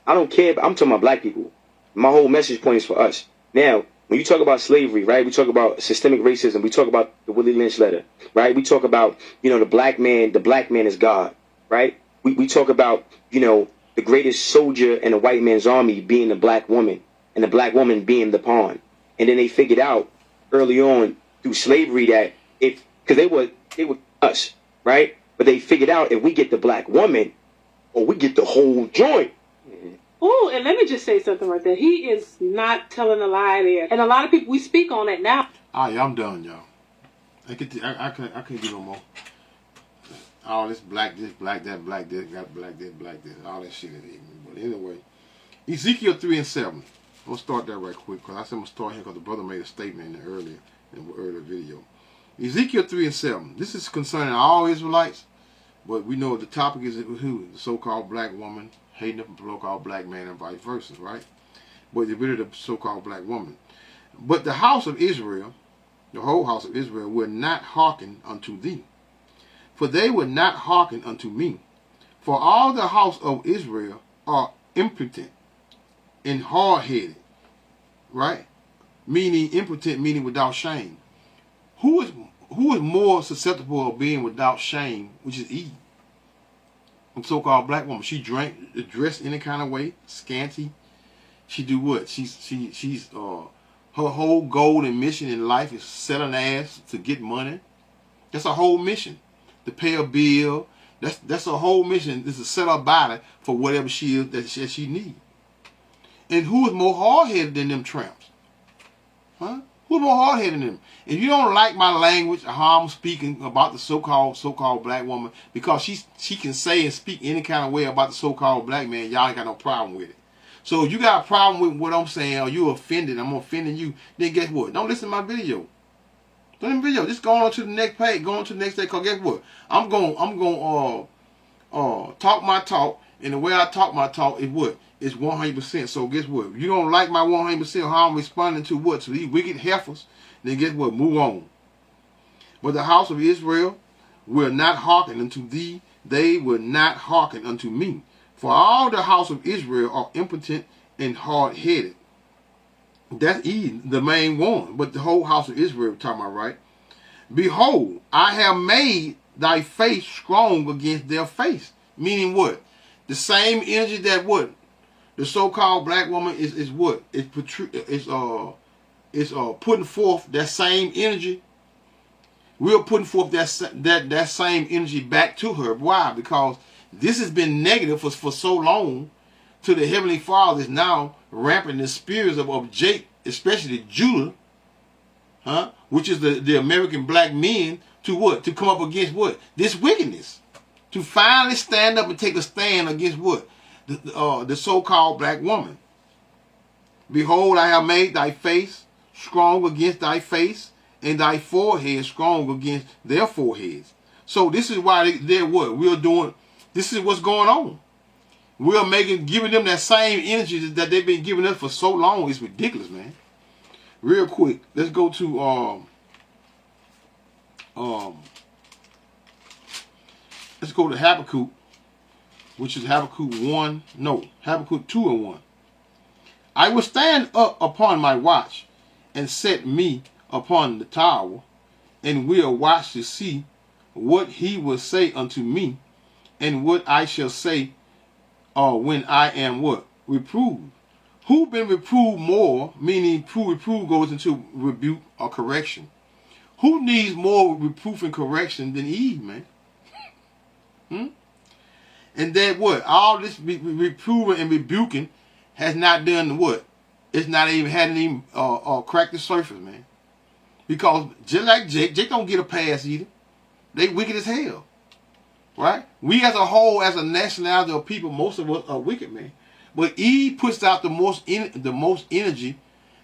I don't care, but I'm talking about black people. My whole message point is for us. Now, when you talk about slavery, right? We talk about systemic racism. We talk about the Willie Lynch letter, right? We talk about, you know, the black man is God, right? We talk about, you know, the greatest soldier in a white man's army being the black woman, and the black woman being the pawn. And then they figured out early on through slavery that because they were us, right? But they figured out if we get the black woman, or we get the whole joint. Oh, and let me just say something right there. He is not telling a lie there. And a lot of people, we speak on it now. All right, I'm done, y'all. I can't do no more. All this black that, black this, got black this, all that shit. But anyway, Ezekiel 3:7. I'm going to start that right quick, because I said I'm going to start here because the brother made a statement in the earlier video. Ezekiel 3:7. This is concerning all Israelites, but we know the topic is who? The so-called black woman hating the so-called black man and vice versa, right? But get rid of the so-called black woman. But the house of Israel, the whole house of Israel, will not hearken unto thee. For they will not hearken unto me. For all the house of Israel are impotent and hard-headed, right? Meaning impotent, meaning without shame. Who is more susceptible of being without shame, which is Eve? A so-called black woman. She dressed any kind of way, scanty. She do what? She's her whole goal and mission in life is selling ass to get money. That's her whole mission. To pay a bill. That's her whole mission, is to sell her body for whatever she is that she needs. And who is more hard-headed than them tramps? Huh? Who's more hard-headed than them? If you don't like my language, how I'm speaking about the so-called black woman, because she can say and speak any kind of way about the so-called black man, y'all ain't got no problem with it. So if you got a problem with what I'm saying, or you offended, I'm offending you, then guess what? Don't listen to my video. Don't listen to the video. Just go on to the next page. Go on to the next day. Cause guess what? I'm going talk my talk, and the way I talk my talk is what? It's 100%. So guess what? If you don't like my 100% how I'm responding to what? To these wicked heifers, then guess what? Move on. But the house of Israel will not hearken unto thee. They will not hearken unto me. For all the house of Israel are impotent and hard-headed. That's Eve, the main one. But the whole house of Israel, we're talking about, right? Behold, I have made thy face strong against their face. Meaning what? The same energy that what? The so-called black woman is what? It's putting forth that same energy. We're putting forth that same energy back to her. Why? Because this has been negative for so long, to the Heavenly Father is now ramping the spirits of Jake, especially Judah, which is the American black men, to what? To come up against what? This wickedness. To finally stand up and take a stand against what? The so-called black woman. Behold, I have made thy face strong against thy face, and thy forehead strong against their foreheads. So this is why they're what? We're doing, this is what's going on. We're giving them that same energy that they've been giving us for so long. It's ridiculous, man. Real quick, let's go to let's go to Habakkuk, which is Habakkuk 2:1. I will stand up upon my watch and set me upon the tower, and will watch to see what he will say unto me, and what I shall say when I am what? Reproved. Who been reproved more, meaning reprove goes into rebuke or correction. Who needs more reproof and correction than Eve, man? And that what? All this reproving and rebuking has not done what? It's not even, hadn't even cracked the surface, man. Because just like Jake don't get a pass either. They wicked as hell. Right? We as a whole, as a nationality of people, most of us are wicked, man. But Eve puts out the most energy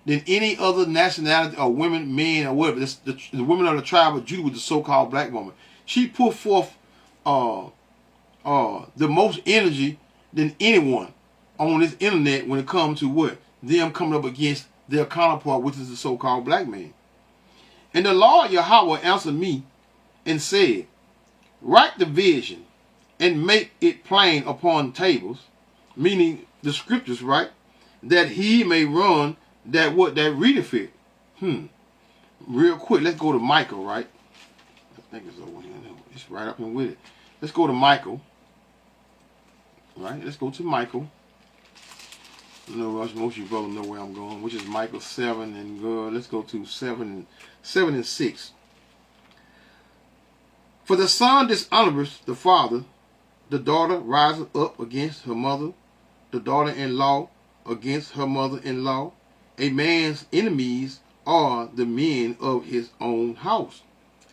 than any other nationality or women, men, or whatever. The women of the tribe of Judah with the so-called black woman. She put forth the most energy than anyone on this internet when it comes to what? Them coming up against their counterpart, which is the so-called black man. And the Lord Yahweh answered me and said, write the vision and make it plain upon tables, meaning the scriptures, right? That he may run that readeth it. Real quick, let's go to Michael, right? I think it's over here. It's right up in with it. Let's go to Michael. Right? Let's go to Michael. No rush. Most of you brothers know where I'm going, which is Michael 7, and let's go to 7 and 6. For the son dishonoreth the father, the daughter riseth up against her mother, the daughter-in-law against her mother-in-law. A man's enemies are the men of his own house,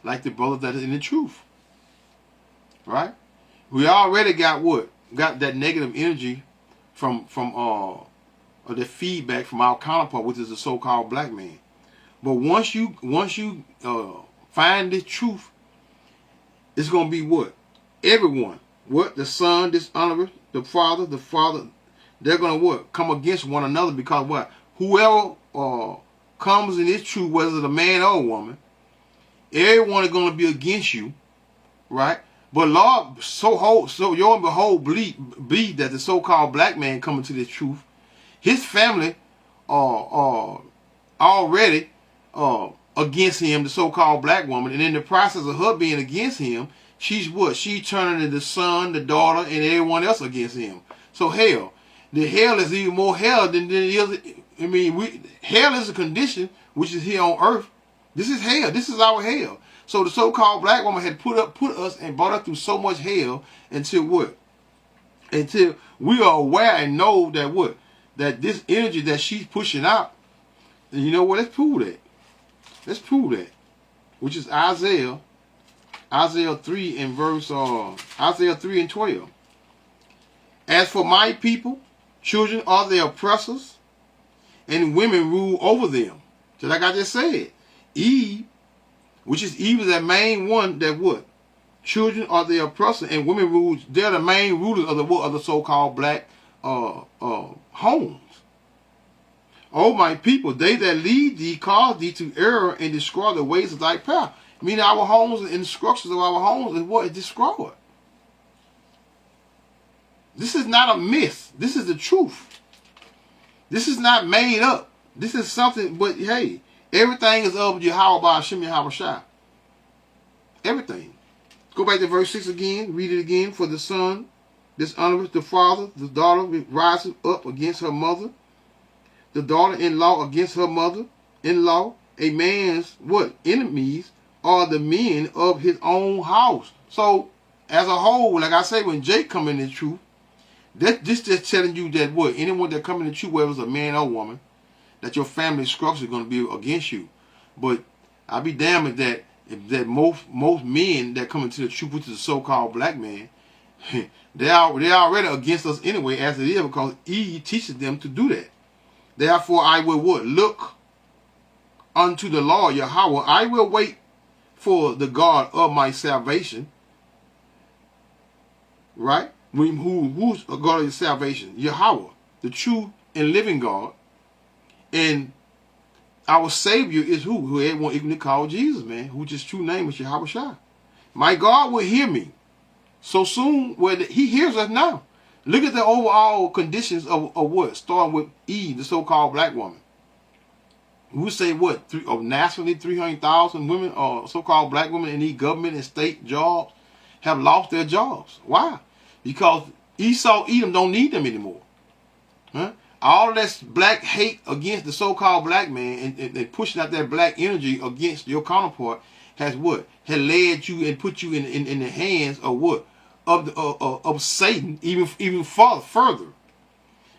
like the brothers that are in the truth. Right? We already got what? Got that negative energy from the feedback from our counterpart, which is the so-called black man. But once you find this truth, it's going to be what? Everyone. What? The son dishonoreth the father. The father, they're going to what? Come against one another, because what? Whoever comes in this truth, whether it's a man or a woman, everyone is going to be against you, right? But Lord, so your and behold, believe that the so-called black man coming to this truth, his family are already against him, the so-called black woman, and in the process of her being against him, she's what? She's turning to the son, the daughter, and everyone else against him. So hell, the hell is even more hell than it is. I mean, hell is a condition which is here on earth. This is hell. This is our hell. So the so-called black woman had put us and brought us through so much hell until what? Until we are aware and know that what? That this energy that she's pushing out, and you know what? Let's prove that. Let's prove that. Which is Isaiah 3 and 12. As for my people, Children are their oppressors, and women rule over them. Just like I just said. Eve, which is Eve, is that main one that what? Children are the oppressor, and women rule. They're the main rulers of the what? Of the so-called black homes. Oh my people, they that lead thee cause thee to err and destroy the ways of thy path. Meaning our homes and the structures of our homes is what is destroyed. This is not a myth. This is the truth. This is not made up. This is something, but hey, everything is of Yahweh by Hashem Yahweh Shai. Everything. Go back to verse 6 again. Read it again. For the son dishonoreth the father. The daughter rises up against her mother. The daughter-in-law against her mother-in-law. A man's what? Enemies are the men of his own house. So, as a whole, like I say, when Jake come in the truth, this just telling you that what? Anyone that come in the truth, whether it's a man or woman, that your family structure is going to be against you. But I'll be damned that most men that come into the truth, which is the so-called black man, they're already against us anyway, as it is, because Eve teaches them to do that. Therefore, I will what? Look unto the Lord Yahweh. I will wait for the God of my salvation. Right? Who's the God of your salvation? Yahweh, the true and living God. And our Savior is who? Who everyone ignorantly called Jesus, man. Whose his true name is Yahweh Shai. My God will hear me. So soon, he hears us now. Look at the overall conditions of what? Starting with Eve, the so-called black woman. We say what? Nationally, 300,000 women, or so-called black women in these government and state jobs have lost their jobs. Why? Because Esau, Edom don't need them anymore. Huh? All this black hate against the so-called black man and pushing out that black energy against your counterpart has what? Has led you and put you in the hands of what? Of Satan, even further.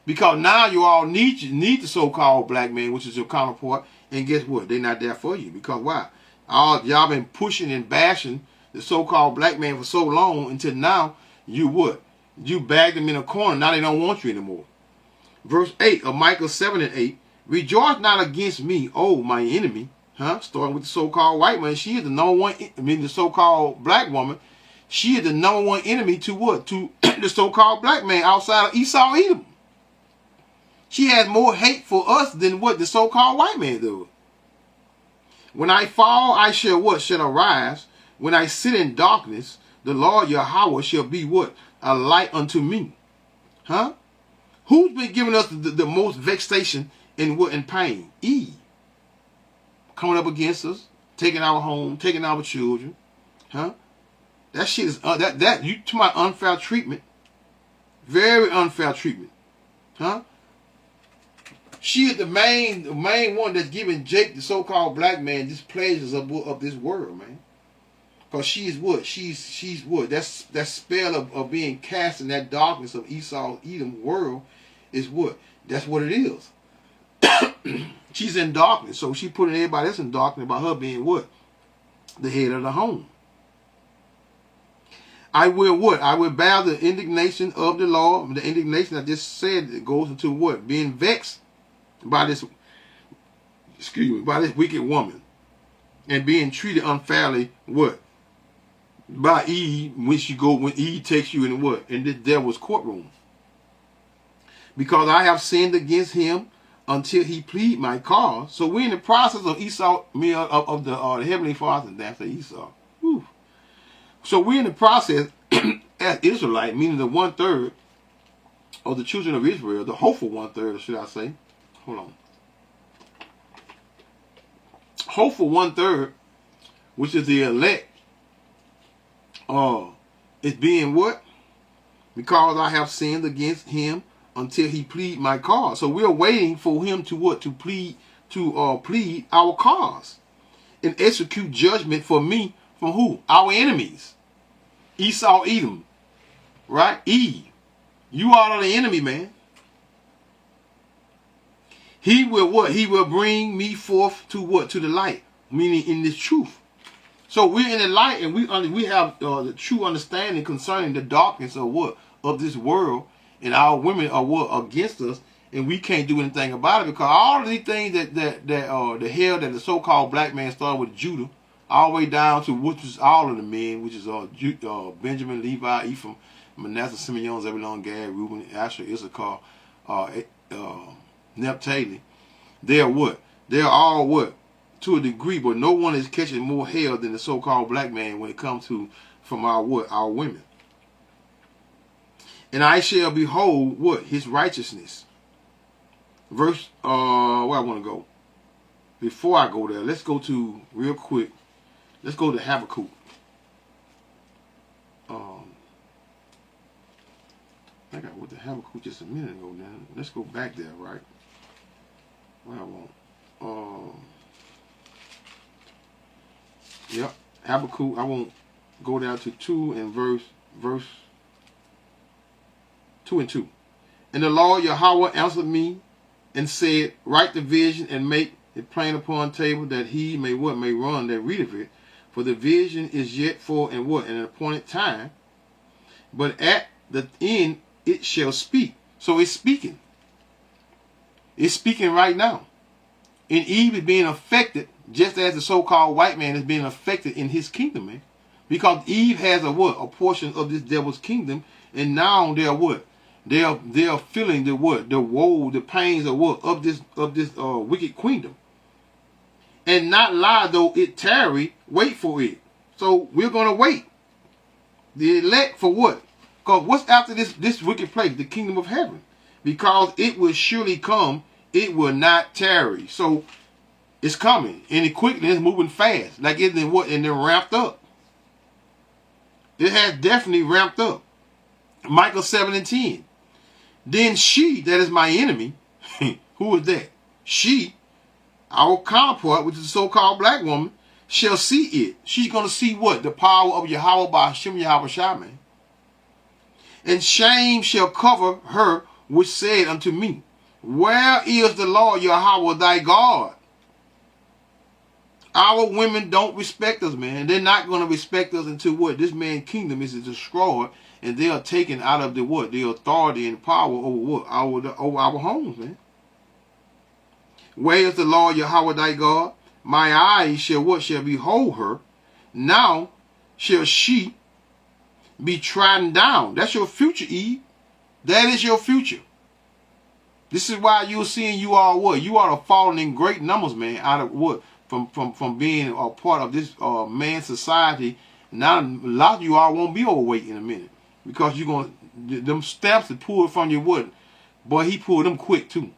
Because now you all need the so-called black man, which is your counterpart, and guess what? They're not there for you. Because why? Y'all been pushing and bashing the so-called black man for so long until now you what? You bagged them in a corner. Now they don't want you anymore. Verse 8 of Micah 7 and 8. Rejoice not against me, O my enemy. Starting with the so-called white man. She is the number one, the so-called black woman. She is the number one enemy to what? To the so-called black man outside of Esau, Edom. She has more hate for us than what the so-called white man does. When I fall, I shall what? Shall arise. When I sit in darkness, the Lord Yahweh shall be what? A light unto me. Who's been giving us the most vexation and what? And pain? Eve. Coming up against us, taking our home, taking our children. That shit is you to my unfair treatment. Very unfair treatment. She is the main one that's giving Jake, the so-called black man, these pleasures of this world, man. Because she is what? She's what? That spell of being cast in that darkness of Esau, Edom world is what? That's what it is. She's in darkness, so she putting everybody else in darkness about her being what? The head of the home. I will what? I will bear the indignation of the Lord. The indignation I just said, it goes into what? Being vexed by this, by this wicked woman. And being treated unfairly, what? By Eve, when Eve takes you in what? In this devil's courtroom. Because I have sinned against him until he plead my cause. So we're in the process of Esau, of the Heavenly Father, that's the Esau. Whew. So we're in the process as Israelite, meaning the 1/3 of the children of Israel, the hopeful 1/3, should I say. Hold on. Hopeful 1/3, which is the elect, is being what? Because I have sinned against him until he plead my cause. So we're waiting for him to what? To plead our cause and execute judgment for me from who? Our enemies. Esau, Edom. Right? Eve. You all are the enemy, man. He will what? He will bring me forth to what? To the light. Meaning in this truth. So we're in the light and we have the true understanding concerning the darkness of what? Of this world and our women are what against us, and we can't do anything about it because all of these things that the hell that the so-called black man started with Judah, all the way down to which is all of the men, which is Benjamin, Levi, Ephraim, Manasseh, Simeon, Zebulun, Gad, Reuben, Asher, Issachar, Naphtali. They are what? They are all what? To a degree, but no one is catching more hell than the so-called black man when it comes to from our what? Our women. And I shall behold what? His righteousness. Verse, where I want to go. Before I go there, let's go to, real quick, let's go to Habakkuk. I got with the Habakkuk just a minute ago now. Let's go back there, right? What I want. Yep. Habakkuk, I won't go down to 2 and verse 2 and 2. And the Lord Yahweh answered me and said, write the vision and make it plain upon table that he may what? May run that readeth it. For the vision is yet for and what? An appointed time. But at the end it shall speak. So it's speaking. It's speaking right now. And Eve is being affected just as the so-called white man is being affected in his kingdom, man. Because Eve has a what? A portion of this devil's kingdom. And now they're what? They are feeling the what? The woe, the pains of what? Of this wicked queendom. And not lie though it tarry, wait for it. So we're gonna wait. The elect for what? Because what's after this wicked place? The kingdom of heaven. Because it will surely come, it will not tarry. So it's coming. And it quickly is moving fast. Like it's in what? And then ramped up. It has definitely ramped up. Micah 7 and 10. Then she, that is my enemy, who is that? She, our counterpart, which is the so-called black woman, shall see it. She's going to see what? The power of Yahweh by Hashem Yahweh Shaman. And shame shall cover her which said unto me, where is the Lord Yahweh thy God? Our women don't respect us, man. They're not going to respect us until what? This man's kingdom is destroyed and they are taken out of the what? The authority and power over what? Over our homes, man. Where is the Lord Yahweh thy God? My eyes shall what? Shall behold her. Now shall she be trodden down. That's your future, Eve. That is your future. This is why you're seeing you are what? You are falling in great numbers, man, out of what? From being a part of this man society. Now a lot of you all won't be overweight in a minute. Because you're going to, them stamps that pulled from your wood. Boy, he pulled them quick too.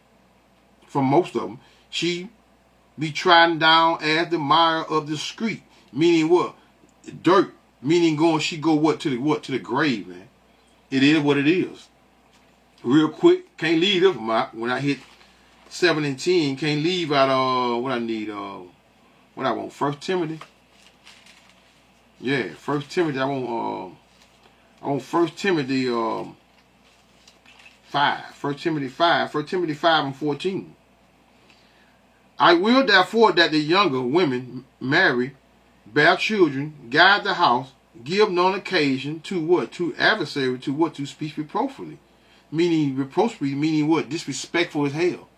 From most of them. She be trodden down as the mire of the street. Meaning what? Dirt. Meaning she go what? To the grave, man. It is what it is. Real quick. Can't leave this when I hit 7 and 10. Can't leave out what I need. What I want. 1 Timothy. Yeah, 1 Timothy. I want 1 Timothy 5. 1 Timothy 5. 1 Timothy 5 and 14. I will therefore that the younger women marry, bear children, guide the house, give none occasion to what? To adversary, to what? To speak reproachfully. Meaning reproachfully, meaning what? Disrespectful as hell.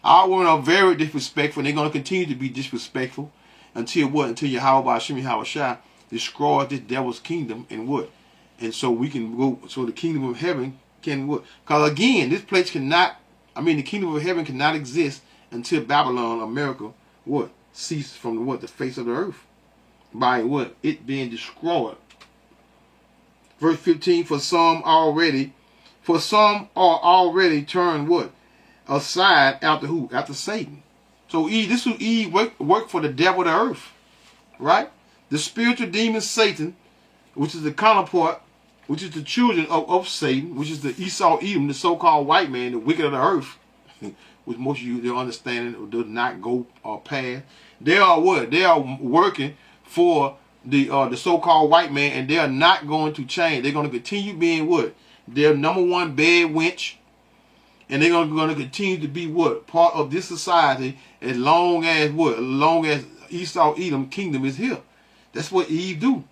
Our women are very disrespectful, and they're going to continue to be disrespectful until what? Until Yahweh Hashem Yahweh Shai destroys this devil's kingdom and what? And so we can go, so the kingdom of heaven can what? Because again, this place cannot, the kingdom of heaven cannot exist until Babylon, America, what? Cease from what? The face of the earth. By what? It being destroyed. Verse 15, for some are already turned what? Aside after who? After Satan. So Eve, this is Eve work for the devil of the earth. Right? The spiritual demon Satan, which is the counterpart, which is the children of Satan, which is the Esau Edom, the so-called white man, the wicked of the earth, which most of you, their understanding does not go past. They are what? They are working for the so-called white man, and they are not going to change. They're going to continue being what? Their number one bad wench, and they're going to continue to be what? Part of this society as long as what? As long as Esau Edom kingdom is here. That's what Eve do.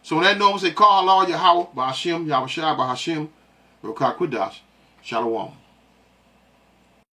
So when that normal say, call Lord Yahweh by Hashem, Yahweh Shai by Hashem, Rokak Kwadash, Shalom.